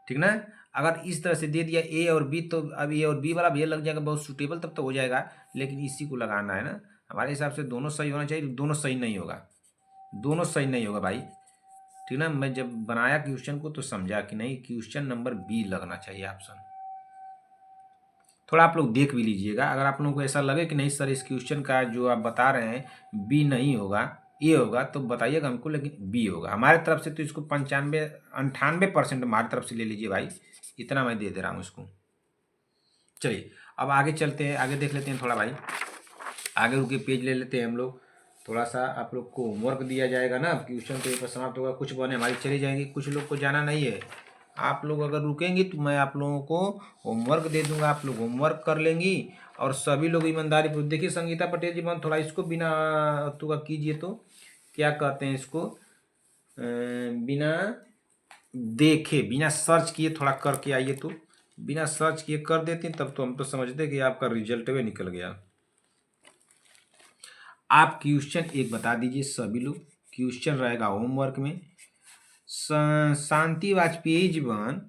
[SPEAKER 1] ठीक ना। अगर इस तरह से दे दिया ए और बी, तो अब ए और बी वाला भी लग जाएगा, बहुत सूटेबल तब तो हो जाएगा। लेकिन इसी को लगाना है ना, हमारे हिसाब से दोनों सही होना चाहिए। दोनों सही नहीं होगा, दोनों सही नहीं होगा भाई, ठीक ना। मैं जब बनाया क्वेश्चन को तो समझा कि नहीं, क्वेश्चन नंबर बी लगना चाहिए ऑप्शन। थोड़ा आप लोग देख भी लीजिएगा, अगर आप लोगों को ऐसा लगे कि नहीं सर इस क्वेश्चन का जो आप बता रहे हैं बी नहीं होगा ए होगा, तो बताइएगा हमको, लेकिन बी होगा हमारे तरफ से। तो इसको 95-98% हमारी तरफ से ले लीजिए भाई, इतना मैं दे दे रहा हूँ इसको। चलिए अब आगे चलते हैं, आगे देख लेते हैं थोड़ा भाई, आगे रुके पेज ले लेते हैं हम लोग। थोड़ा सा आप लोग को होमवर्क दिया जाएगा ना, क्वेश्चन पेपर समाप्त होगा, कुछ बने हमारी चली जाएंगी, कुछ लोग को जाना नहीं है। आप लोग अगर रुकेंगे तो मैं आप लोगों को होमवर्क दे दूंगा, आप लोग होमवर्क कर लेंगी। और सभी लोग ईमानदारी पूर्वक देखिए, संगीता पटेल जी मन थोड़ा इसको बिना तुका कीजिए, तो क्या कहते हैं इसको, बिना देखे बिना सर्च किए थोड़ा करके आइए। तो बिना सर्च किए कर देते तब तो हम तो समझते कि आपका रिजल्ट भी निकल गया। आप क्वेश्चन एक बता दीजिए सभी लोग, क्वेश्चन रहेगा होमवर्क में। शांति वाजपेयी जीवन,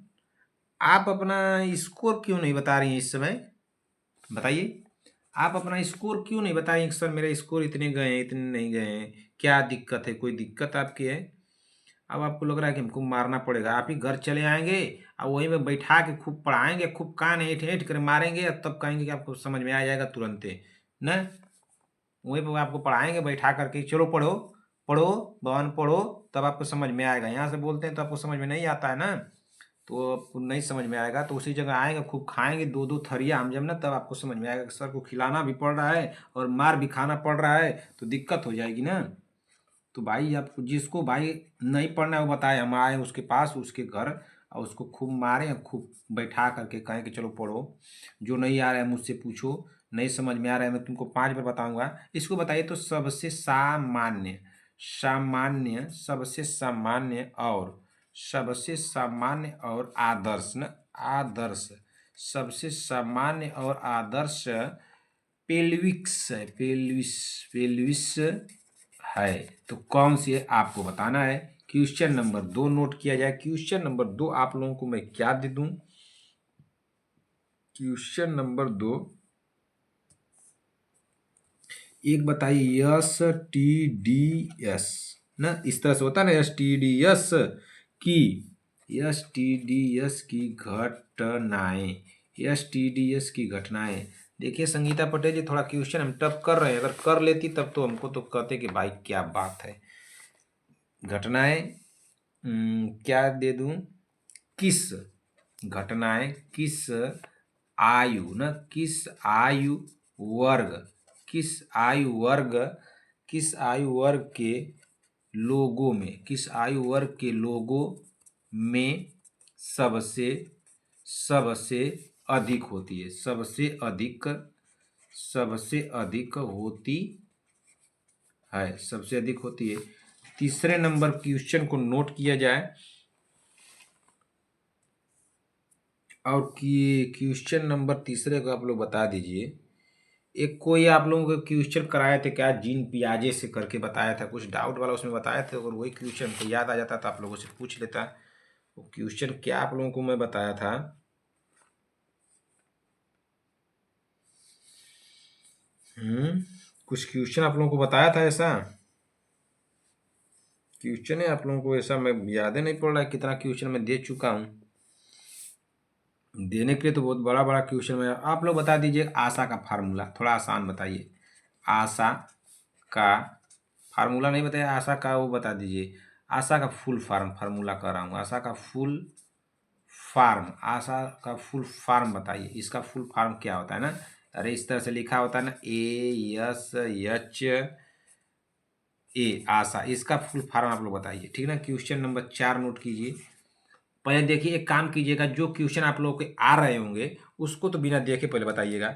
[SPEAKER 1] आप अपना स्कोर क्यों नहीं बता रही हैं इस समय, बताइए। आप अपना स्कोर क्यों नहीं बता रही हैं, सर मेरा स्कोर इतने गए हैं, इतने नहीं गए हैं, क्या दिक्कत है, कोई दिक्कत आपकी है। अब आपको लग रहा है कि हमको मारना पड़ेगा, आप ही घर चले आएंगे और वहीं में बैठा के खूब पढ़ाएंगे, खूब कान ऐठ ऐठ कर मारेंगे, और तब कहेंगे कि आपको समझ में आ जाएगा तुरंत न। वहीं पर आपको पढ़ाएंगे बैठा करके, चलो पढ़ो पढ़ो भवन पढ़ो, तब आपको समझ में आएगा। यहाँ से बोलते हैं तो आपको समझ में नहीं आता है ना, तो आपको नहीं समझ में आएगा। तो उसी जगह आएंगे, खूब खाएंगे 2-2 थरिया हम जब ना, तब आपको समझ में आएगा कि सर को खिलाना भी पड़ रहा है और मार भी खाना पड़ रहा है, तो दिक्कत हो जाएगी ना। तो भाई आपको जिसको भाई नहीं पढ़ना है वो बताए, हम आए उसके पास उसके घर और उसको खूब मारे, खूब बैठा करके कहें कि चलो पढ़ो, जो नहीं आ रहा है मुझसे पूछो, नहीं समझ में आ रहा है मैं तुमको 5 बार बताऊंगा। इसको बताइए तो सबसे सामान्य, सामान्य सबसे सामान्य और सबसे सामान्य और आदर्श न, आदर्श सबसे सामान्य और आदर्श पेल्विक्स है, पेल्विस पेल्विस है। तो कौन सी है आपको बताना है। क्वेश्चन नंबर 2 नोट किया जाए। क्वेश्चन नंबर 2 आप लोगों को मैं क्या दे दूं, क्वेश्चन नंबर 2 एक बताइए, यस टी डी एस ना, इस तरह से होता है ना, एस टी डी एस की, एस टी डी एस की घटनाएं, एस टी डी एस की घटनाएं। देखिए संगीता पटेल जी, थोड़ा क्वेश्चन हम टफ कर रहे हैं, अगर कर लेती तब तो हमको तो कहते कि भाई क्या बात है। घटनाएं क्या दे दूं, किस घटनाएं किस आयु न, किस आयु वर्ग, किस आयु वर्ग, किस आयु वर्ग के लोगों में, किस आयु वर्ग के लोगों में सबसे सबसे अधिक होती है, सबसे अधिक, सबसे अधिक होती है, सबसे अधिक होती है। तीसरे नंबर क्वेश्चन को नोट किया जाए, और कि क्वेश्चन नंबर तीसरे को आप लोग बता दीजिए। एक कोई आप लोगों को क्वेश्चन कराए थे क्या, जीन पियाजे से करके बताया था, कुछ डाउट वाला उसमें बताया था, अगर वही क्वेश्चन तो याद आ जाता तो आप लोगों से पूछ लेता। वो क्वेश्चन क्या आप लोगों को मैं बताया था, कुछ क्वेश्चन आप लोगों को बताया था, ऐसा क्वेश्चन है आप लोगों को, ऐसा मैं याद ही नहीं पड़ रहा है कितना क्वेश्चन मैं दे चुका हूँ। देने के लिए तो बहुत बड़ा बड़ा क्वेश्चन में। आप लोग बता दीजिए आशा का फार्मूला, थोड़ा आसान बताइए। आशा का फार्मूला नहीं बताया, आशा का वो बता दीजिए, आशा का फुल फॉर्म, फार्मूला कर रहा हूँ, आशा का फुल फॉर्म, आशा का फुल फॉर्म बताइए। इसका फुल फॉर्म क्या होता है ना, अरे इस तरह से लिखा होता है ना, ASHA, आशा, इसका फुल फॉर्म आप लोग बताइए, ठीक ना। क्वेश्चन नंबर 4 नोट कीजिए। पहले देखिए, एक काम कीजिएगा, जो क्वेश्चन आप लोगों के आ रहे होंगे उसको तो बिना देखे पहले बताइएगा,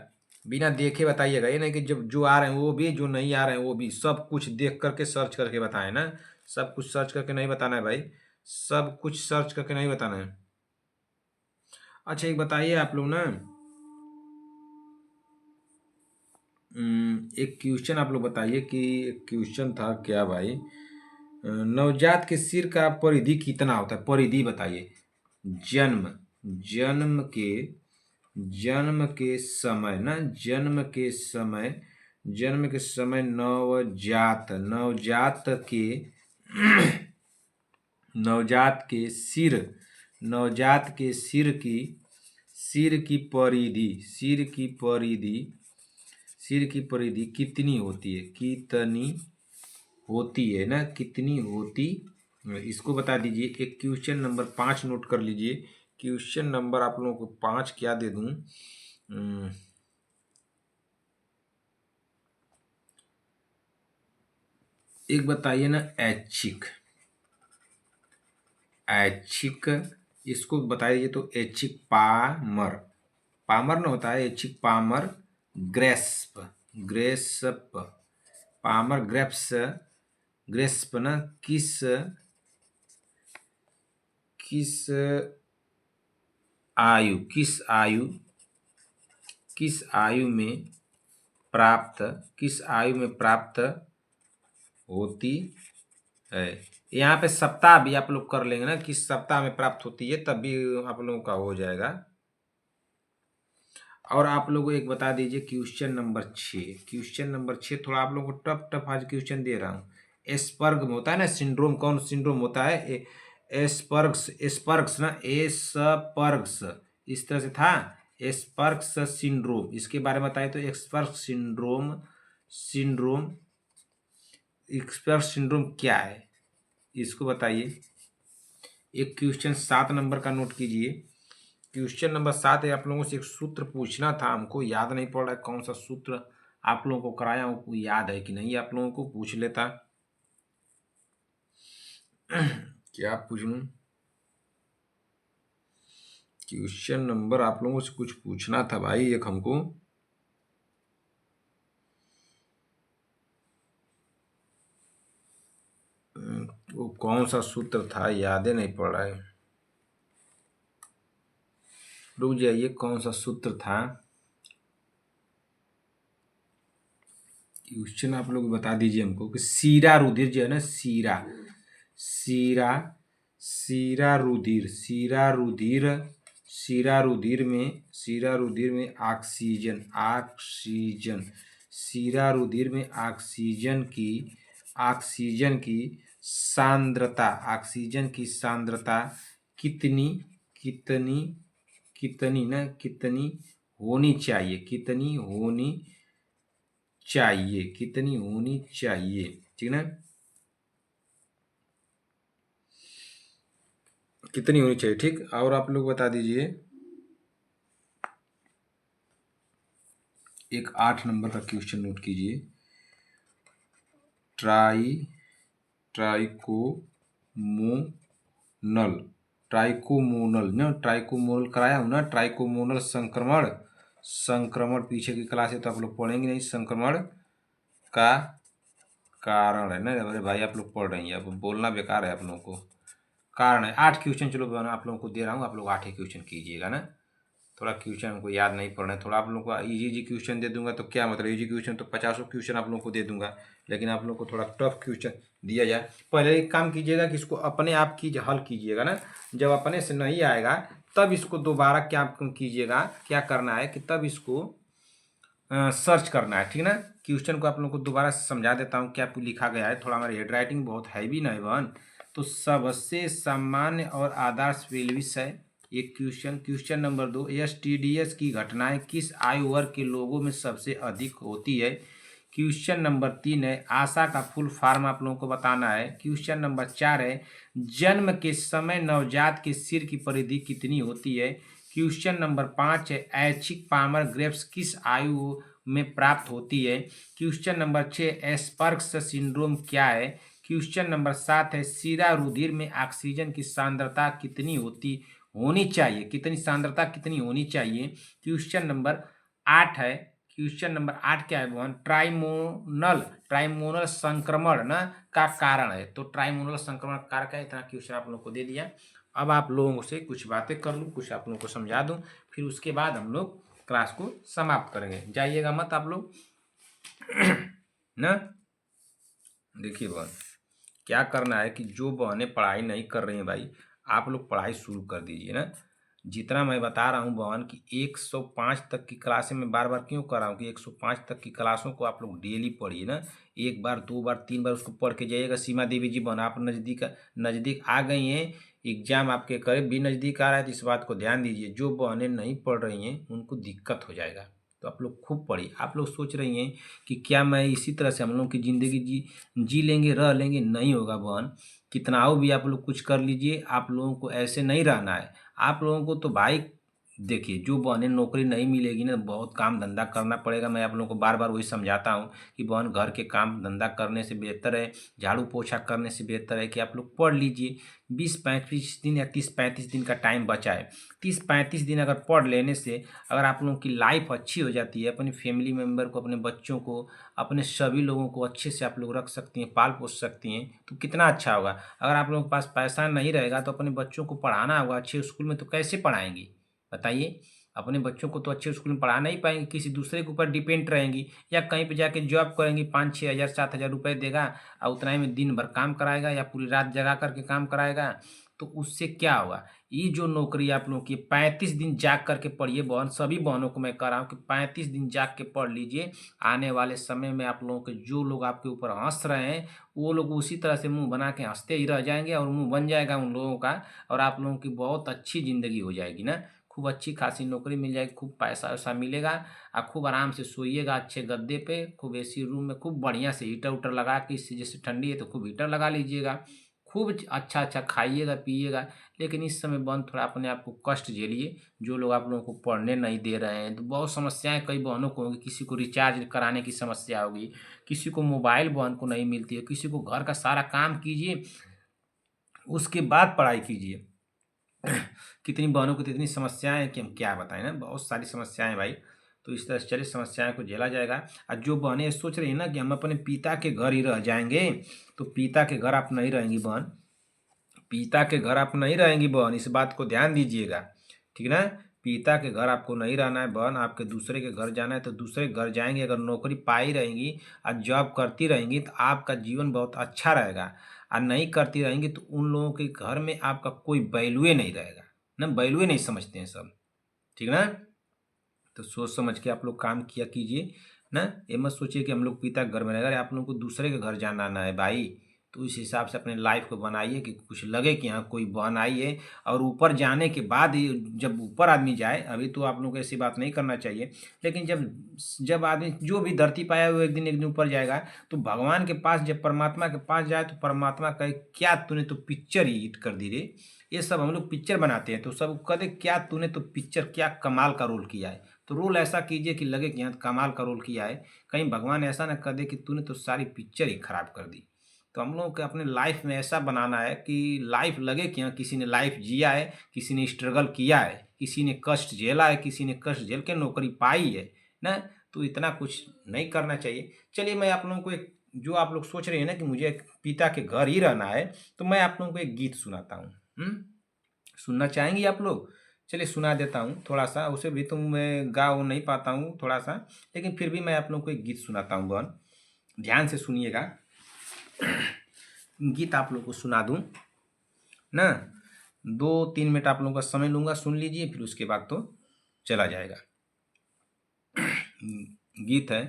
[SPEAKER 1] बिना देखे बताइएगा। ये नहीं कि जब जो आ रहे हैं वो भी, जो नहीं आ रहे हैं वो भी, सब कुछ देख करके सर्च करके बताएं ना। सब कुछ सर्च करके नहीं बताना है भाई, सब कुछ सर्च करके नहीं बताना है। अच्छा एक बताइए आप लोग ना, एक क्वेश्चन आप लोग बताइए कि एक क्वेश्चन था क्या भाई, नवजात के सिर का परिधि कितना होता है, परिधि बताइए। जन्म जन्म के जन्म के समय ना, जन्म के समय नवजात के सिर नवजात के सिर की परिधि सिर की परिधि कितनी होती है, कितनी होती, इसको बता दीजिए। एक क्वेश्चन नंबर 5 नोट कर लीजिए। क्वेश्चन नंबर आप लोगों को 5 क्या दे दूं, एक बताइए ना, ऐच्छिक, इसको बताइए तो ऐच्छिक पामर, पामर न होता है, ऐच्छिक पामर ग्रेस्प पामर ग्रेस्प ना किस आयु किस आयु किस आयु में प्राप्त किस आयु में प्राप्त होती है। यहाँ पे सप्ताह भी आप लोग कर लेंगे ना, किस सप्ताह में प्राप्त होती है, तब भी आप लोगों का हो जाएगा। और आप लोगों को एक बता दीजिए क्वेश्चन नंबर 6, थोड़ा आप लोगों को टफ टफ आज क्वेश्चन दे रहा हूँ। एस्पर्ग में होता है ना सिंड्रोम, कौन सिंड्रोम होता है, एस्पर्ग्स ना, एस्पर्ग्स, इस तरह से था, एस्पर्ग्स सिंड्रोम, इसके बारे में बताए तो सिंड्रोम एक्सपर्ट सिंड्रोम क्या है, इसको बताइए। एक क्वेश्चन 7 नंबर का नोट कीजिए। क्वेश्चन नंबर 7 है, आप लोगों से एक सूत्र पूछना था, हमको याद नहीं पड़ रहा है कौन सा सूत्र आप लोगों को कराया हूँ, याद है कि नहीं, आप लोगों को पूछ लेता। क्या पूछ लूं, क्वेश्चन नंबर आप लोगों से कुछ पूछना था भाई एक हमको, वो कौन सा सूत्र था याद ही नहीं पड़ रहा है, रुक जाइए, कौन सा सूत्र था क्वेश्चन आप लोग बता दीजिए हमको, कि सीरा रुधिर जो है ना, सीरा सीरा रुधिर में ऑक्सीजन की सांद्रता कितनी कितनी कितनी होनी चाहिए, ठीक ना, कितनी होनी चाहिए, ठीक। और आप लोग बता दीजिए, एक 8 नंबर का क्वेश्चन नोट कीजिए। ट्राइकोमोनल कराया हूँ ना, ट्राइकोमोनल संक्रमण पीछे की क्लास है तो आप लोग पढ़ेंगे नहीं, संक्रमण का कारण है ना, अरे भाई आप लोग पढ़ रही हैं, अब बोलना बेकार है आप लोगों को, कारण है। 8 क्वेश्चन चलो आप लोगों को दे रहा हूँ, आप लोग 8 ही क्वेश्चन कीजिएगा ना, थोड़ा क्वेश्चन हमको याद नहीं पड़ रहा है, थोड़ा आप लोगों को इजी क्वेश्चन दे दूंगा तो क्या मतलब, इजी क्वेश्चन तो 50 क्वेश्चन आप लोगों को दे दूंगा, लेकिन आप लोगों को थोड़ा टफ क्वेश्चन दिया जाए। पहले एक काम कीजिएगा कि इसको अपने आप हल कीजिएगा ना, जब अपने से नहीं आएगा तब इसको दोबारा क्या कीजिएगा, क्या करना है कि तब इसको सर्च करना है, ठीक ना। क्वेश्चन को आप लोगों को दोबारा समझा देता हूँ क्या लिखा गया है, थोड़ा हमारी हैंडराइटिंग बहुत हैवी ना है बहन, तो सबसे सामान्य और आदर्श पेल्विस है एक क्वेश्चन नंबर 2, एसटीडीएस की घटनाएं किस आयु वर्ग के लोगों में सबसे अधिक होती है। क्वेश्चन नंबर 3 है, आशा का फुल फॉर्म आप लोगों को बताना है। क्वेश्चन नंबर 4 है, जन्म के समय नवजात के सिर की परिधि कितनी होती है। क्वेश्चन नंबर 5 है, ऐच्छिक पामर ग्रेव्स किस आयु में प्राप्त होती है। क्वेश्चन नंबर 6, एस्पर्ग्स सिंड्रोम क्या है। क्वेश्चन नंबर 7 है, सीरा रुधिर में ऑक्सीजन की सांद्रता कितनी होनी चाहिए, कितनी सांद्रता कितनी होनी चाहिए। क्वेश्चन नंबर 8 है, क्वेश्चन नंबर 8 क्या है बहन? ट्राइमोनल संक्रमण ना का कारण है। तो ट्राइमोनल संक्रमण कारक क्या है? इतना क्वेश्चन आप लोग को दे दिया। अब आप लोगों से कुछ बातें कर लूँ, कुछ आप लोगों को समझा दूँ, फिर उसके बाद हम लोग क्लास को समाप्त करेंगे। जाइएगा मत आप लोग ना। देखिए बहन, क्या करना है कि जो बहनें पढ़ाई नहीं कर रही हैं भाई, आप लोग पढ़ाई शुरू कर दीजिए ना। जितना मैं बता रहा हूँ बहन कि 105 तक की क्लासें मैं बार बार क्यों कर रहा हूँ कि 105 तक की क्लासों को आप लोग डेली पढ़िए ना। एक बार, दो बार, तीन बार उसको पढ़ के जाइएगा। सीमा देवी जी बहन, आप नज़दीक आ गई हैं, एग्जाम आपके करीब भी नज़दीक आ रहा है, तो इस बात को ध्यान दीजिए। जो बहनें नहीं पढ़ रही हैं उनको दिक्कत हो जाएगा, तो आप लोग खूब पढ़िए। आप लोग सोच रही हैं कि क्या मैं इसी तरह से हम लोग की ज़िंदगी जी लेंगे, रह लेंगे? नहीं होगा बहन। कितनाओ भी आप लोग कुछ कर लीजिए, आप लोगों को ऐसे नहीं रहना है। आप लोगों को तो भाई देखिए, जो बहनें नौकरी नहीं मिलेगी ना, बहुत काम धंधा करना पड़ेगा। मैं आप लोगों को बार बार वही समझाता हूँ कि बहन, घर के काम धंधा करने से बेहतर है, झाड़ू पोछा करने से बेहतर है कि आप लोग पढ़ लीजिए। 20-25 दिन या 30-35 दिन का टाइम बचा है। 30-35 दिन अगर पढ़ लेने से अगर आप लोगों की लाइफ अच्छी हो जाती है, अपनी फैमिली मेम्बर को, अपने बच्चों को, अपने सभी लोगों को अच्छे से आप लोग रख सकती हैं, पाल पोस सकती हैं, तो कितना अच्छा होगा। अगर आप लोगों के पास पैसा नहीं रहेगा तो अपने बच्चों को पढ़ाना होगा अच्छे स्कूल में, तो कैसे पढ़ाएंगी बताइए? अपने बच्चों को तो अच्छे स्कूल में पढ़ा नहीं पाएंगी, किसी दूसरे के ऊपर डिपेंड रहेंगी, या कहीं पे जाके जॉब करेंगी, 5-6 हज़ार 7 हज़ार रुपये देगा और उतना ही में दिन भर काम कराएगा या पूरी रात जगा करके काम कराएगा। तो उससे क्या होगा? ये जो नौकरी आप लोगों की 35 दिन जाग करके पढ़िए बहन, सभी बहनों को मैं कह रहा हूँ कि 35 दिन जाग के पढ़ लीजिए। आने वाले समय में आप लोगों के जो लोग आपके ऊपर हंस रहे हैं, वो लोग उसी तरह से मुंह बना के हंसते ही रह जाएंगे और मुंह बन जाएगा उन लोगों का, और आप लोगों की बहुत अच्छी ज़िंदगी हो जाएगी ना। खूब अच्छी खासी नौकरी मिल जाएगी, खूब पैसा वैसा मिलेगा, आप खूब आराम से सोइएगा अच्छे गद्दे पे, खूब एसी रूम में, खूब बढ़िया से हीटर उटर लगा के, इससे जैसे ठंडी है तो खूब हीटर लगा लीजिएगा, खूब अच्छा अच्छा खाइएगा पिइएगा। लेकिन इस समय बंद, थोड़ा अपने आप को कष्ट झेलिए। जो लोग आप लोगों को पढ़ने नहीं दे रहे हैं, तो बहुत समस्याएं कई बहनों को होंगी। किसी को रिचार्ज कराने की समस्या होगी, किसी को मोबाइल बहन को नहीं मिलती है, किसी को घर का सारा काम कीजिए उसके बाद पढ़ाई कीजिए। कितनी बहनों को तो इतनी समस्याएं हैं कि हम क्या बताएं ना, बहुत सारी समस्याएं हैं भाई। तो इस तरह से चलिए, समस्याएं को झेला जाएगा। और जो बहनें सोच रही हैं ना कि हम अपने पिता के घर ही रह जाएंगे, तो पिता के घर आप नहीं रहेंगी बहन। पिता के घर आप नहीं रहेंगी बहन, इस बात को ध्यान दीजिएगा, ठीक ना। पिता के घर आपको नहीं रहना है बहन, आपके दूसरे के घर जाना है तो दूसरे के घर जाएंगे। अगर नौकरी पाई रहेंगी और जॉब करती रहेंगी तो आपका जीवन बहुत अच्छा रहेगा। और नहीं करती रहेंगी तो उन लोगों के घर में आपका कोई वैल्यू नहीं रहेगा ना, वैल्यू नहीं समझते हैं सब, ठीक ना। तो सोच समझ के आप लोग काम किया कीजिए ना। ये मत सोचिए कि हम लोग पिता के घर में रहेगा। अरे आप लोगों को दूसरे के घर जाना ना है भाई, तो इस हिसाब से अपने लाइफ को बनाइए कि कुछ लगे कि हाँ कोई बहन आई है। और ऊपर जाने के बाद ही, जब ऊपर आदमी जाए, अभी तो आप लोगों को ऐसी बात नहीं करना चाहिए, लेकिन जब जब आदमी जो भी धरती पाया वो एक दिन ऊपर जाएगा, तो भगवान के पास जब परमात्मा के पास जाए तो परमात्मा कहे क्या तूने तो पिक्चर ही हिट कर दी रे। ये सब हम लोग पिक्चर बनाते हैं तो सब कहते क्या तूने तो पिक्चर, क्या कमाल का रोल किया है। तो रोल ऐसा कीजिए कि लगे कि हाँ कमाल का रोल किया है, कहीं भगवान ऐसा ना कर दे कि तूने तो सारी पिक्चर ही खराब कर दी। तो हम लोगों को अपने लाइफ में ऐसा बनाना है कि लाइफ लगे कि हाँ किसी ने लाइफ जिया है, किसी ने स्ट्रगल किया है, किसी ने कष्ट झेला है, किसी ने कष्ट झेल के नौकरी पाई है ना। तो इतना कुछ नहीं करना चाहिए। चलिए, मैं आप लोगों को एक, जो आप लोग सोच रहे हैं ना कि मुझे पिता के घर ही रहना है, तो मैं आप लोगों को एक गीत सुनाता हूँ। सुनना चाहेंगी आप लोग? चलिए सुना देता हूँ थोड़ा सा, उसे भी तो मैं गा वो नहीं पाता हूँ थोड़ा सा, लेकिन फिर भी मैं आप लोगों को एक गीत सुनाता हूँ बहन, ध्यान से सुनिएगा। गीत आप लोग को सुना दूँ ना, 2-3 मिनट आप लोगों का समय लूँगा, सुन लीजिए, फिर उसके बाद तो चला जाएगा। गीत है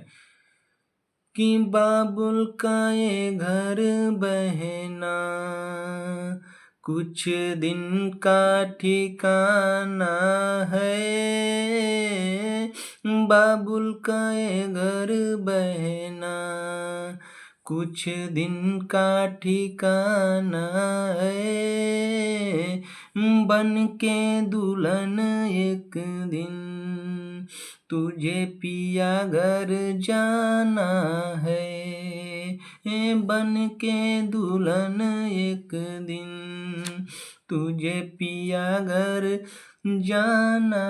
[SPEAKER 1] कि बाबुल का ये घर बहना कुछ दिन का ठिकाना है, बाबुल का ये घर बहना कुछ दिन का ठिकाना है, बन के दुल्हन एक दिन तुझे पिया घर जाना है, बन के दुल्हन एक दिन तुझे पिया घर जाना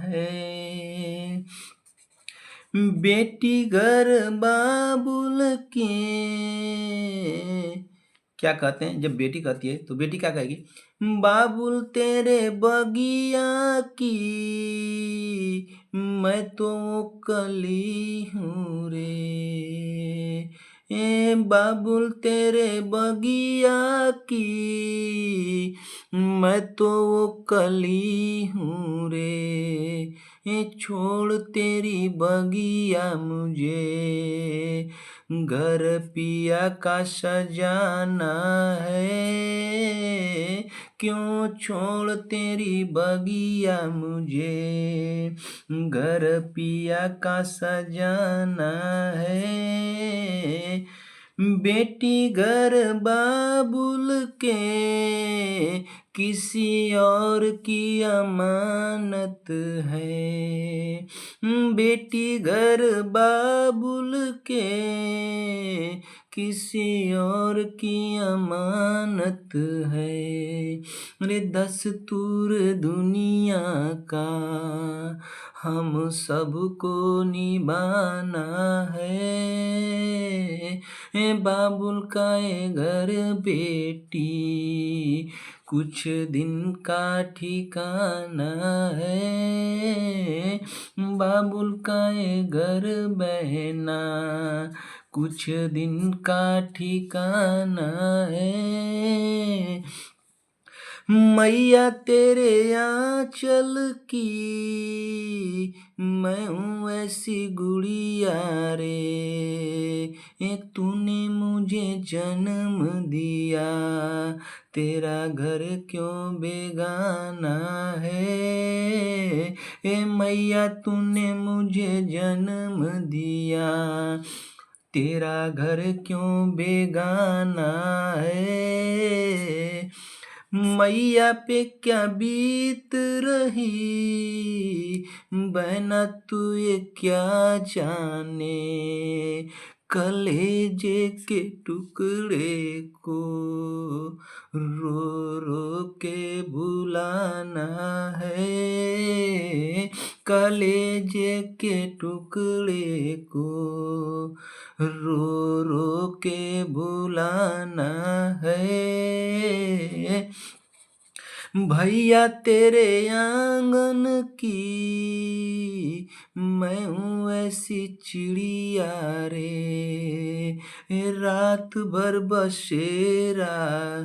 [SPEAKER 1] है। बेटी घर बाबुल के, क्या कहते हैं जब बेटी कहती है तो बेटी क्या कहेगी, बाबुल तेरे बगिया की मैं तो कली हूँ रे, ए बाबुल तेरे बगिया की मैं तो कली हूँ रे, ए छोड़ तेरी बगिया मुझे घर पिया का सजाना है, क्यों छोड़ तेरी बगिया मुझे घर पिया का सजाना है, बेटी घर बाबुल के किसी और की अमानत है, बेटी घर बाबुल के किसी और की अमानत है, रे दस्तूर दुनिया का हम सबको निभाना है, ए बाबुल का ये घर बेटी कुछ दिन का ठिकाना है, बाबुल का ये घर बहना कुछ दिन का ठिकाना है, मैया तेरे आंचल की मैं हूँ ऐसी गुड़िया रे, ए तूने मुझे जन्म दिया तेरा घर क्यों बेगाना है, ए मैया तूने मुझे जन्म दिया तेरा घर क्यों बेगाना है, मैया पे क्या बीत रही बहना तू ये क्या जाने, कलेजे के टुकड़े को रो रो के भुलाना है, कलेजे के टुकड़े को रो रो के भुलाना है, भैया तेरे आंगन की मैं हूँ ऐसी चिड़िया रे, रात भर बसेरा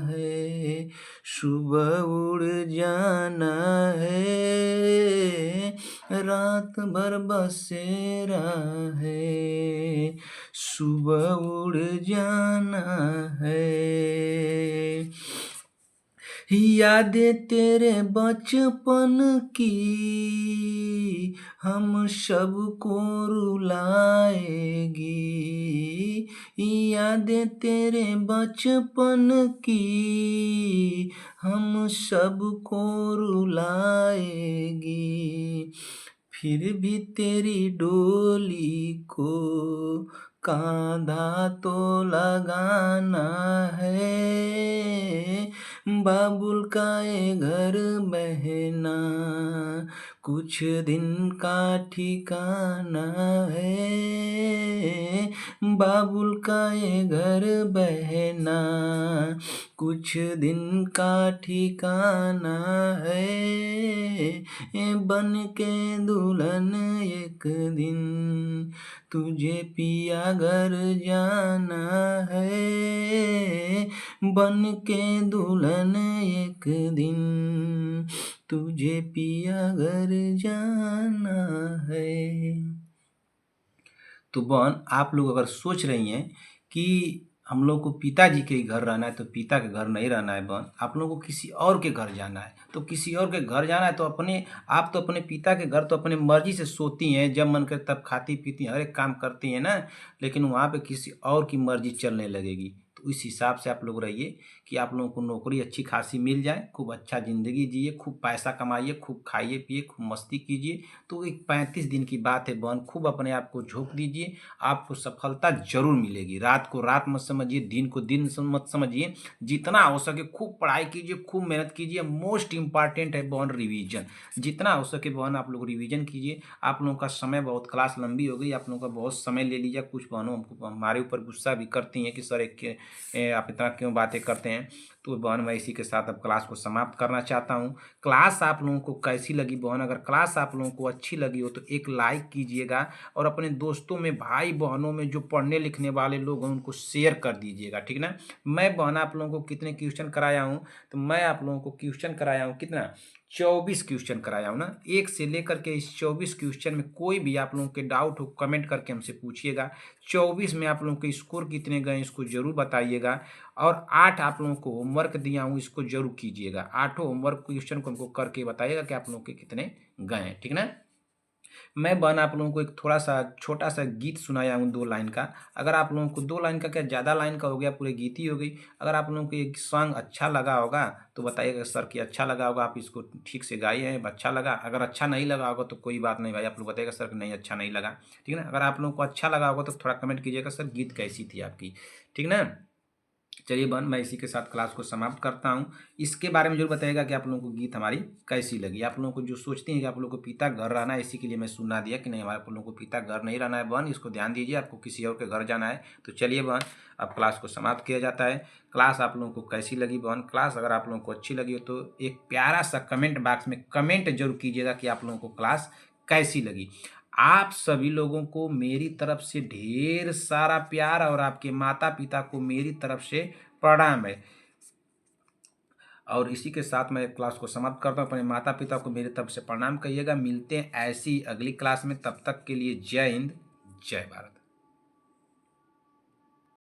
[SPEAKER 1] है सुबह उड़ जाना है, रात भर बसेरा है सुबह उड़ जाना है, यादें तेरे बचपन की हम सबको रुलाएगी, यादें तेरे बचपन की हम सबको रुलाएगी, फिर भी तेरी डोली को कांधा तो लगाना है, बाबुल का ये घर बहना कुछ दिन का ठिकाना है, बाबुल का ये घर बहना कुछ दिन का ठिकाना है, बन के दुल्हन एक दिन तुझे पिया घर जाना है, बन के दुल्हन एक दिन तुझे पिया घर जाना है। तो बहन आप लोग अगर सोच रही हैं कि हम लोग को पिताजी के घर रहना है तो पिता के घर नहीं रहना है बहन, आप लोगों को किसी और के घर जाना है, तो किसी और के घर जाना है तो आप तो अपने पिता के घर तो अपने मर्जी से सोती हैं, जब मन करे तब खाती पीती हैं, हर एक काम करती हैं ना, लेकिन वहाँ पे किसी और की मर्जी चलने लगेगी। तो इस हिसाब से आप लोग रहिए कि आप लोगों को नौकरी अच्छी खासी मिल जाए, खूब अच्छा ज़िंदगी जिए, खूब पैसा कमाइए, खूब खाइए पिए, खूब मस्ती कीजिए। तो एक 35 दिन की बात है बहन, खूब अपने आप को झोंक दीजिए, आपको सफलता ज़रूर मिलेगी। रात को रात मत समझिए, दिन को दिन मत समझिए, जितना हो सके खूब पढ़ाई कीजिए, खूब मेहनत कीजिए। मोस्ट इम्पॉर्टेंट है बहन रिवीजन, जितना हो सके बहन आप लोग रिवीजन कीजिए। आप लोगों का समय बहुत, क्लास लंबी हो गई, आप लोगों का बहुत समय ले लीजिए। कुछ बहनों हमको हमारे ऊपर गुस्सा भी करती हैं कि सर आप इतना क्यों बातें करते हैं। तो बहन मैं इसी के साथ अब क्लास को समाप्त करना चाहता हूँ। क्लास आप लोगों को कैसी लगी बहन, अगर क्लास आप लोगों को अच्छी लगी हो तो एक लाइक कीजिएगा, और अपने दोस्तों में, भाई बहनों में जो पढ़ने लिखने वाले लोग हैं उनको शेयर कर दीजिएगा, ठीक ना। मैं बहन आप लोगों को कितने क्वेश्चन कराया हूँ, तो मैं आप लोगों को क्वेश्चन कराया हूँ कितना, 24 क्वेश्चन कराया हूँ ना। 1 से लेकर के इस 24 क्वेश्चन में कोई भी आप लोगों के डाउट हो कमेंट करके हमसे पूछिएगा। 24 में आप लोगों के स्कोर कितने गए इसको ज़रूर बताइएगा। और 8 आप लोगों को होमवर्क दिया हूँ, इसको ज़रूर कीजिएगा। 8 होमवर्क क्वेश्चन को हमको करके बताइएगा कि आप लोगों के कितने गए हैं, ठीक ना। मैं बहन आप लोगों को एक थोड़ा-सा छोटा-सा गीत सुनाया हूँ 2 लाइन का। अगर आप लोगों को 2 लाइन का क्या ज़्यादा लाइन का हो गया, पूरे गीत ही हो गई। अगर आप लोगों को ये सॉन्ग अच्छा लगा होगा तो बताइएगा सर कि अच्छा लगा होगा, आप इसको ठीक से गाए हैं, अच्छा लगा। अगर अच्छा नहीं लगा होगा तो कोई बात नहीं भाई, आप लोग बताइएगा सर कि नहीं अच्छा नहीं लगा, ठीक है ना। अगर आप लोगों को अच्छा लगा होगा तो थोड़ा कमेंट कीजिएगा सर गीत कैसी थी आपकी, ठीक ना। चलिए बहन मैं इसी के साथ क्लास को समाप्त करता हूँ। इसके बारे में ज़रूर बताइएगा कि आप लोगों को गीत हमारी कैसी लगी। आप लोगों को जो सोचती हैं कि आप लोगों को पिता घर रहना है, इसी के लिए मैं सुना दिया कि नहीं, हमारे आप लोगों को पिता घर नहीं रहना है बहन, इसको ध्यान दीजिए, आपको किसी और के घर जाना है। तो चलिए बहन अब क्लास को समाप्त किया जाता है। क्लास आप लोगों को कैसी लगी बहन, क्लास अगर आप लोगों को अच्छी लगी हो तो एक प्यारा सा कमेंट बॉक्स में कमेंट जरूर कीजिएगा कि आप लोगों को क्लास कैसी लगी। आप सभी लोगों को मेरी तरफ से ढेर सारा प्यार, और आपके माता पिता को मेरी तरफ से प्रणाम है। और इसी के साथ मैं क्लास को समाप्त करता हूँ। अपने माता पिता को मेरी तरफ से प्रणाम कहिएगा। मिलते हैं ऐसी अगली क्लास में, तब तक के लिए जय हिंद, जय भारत।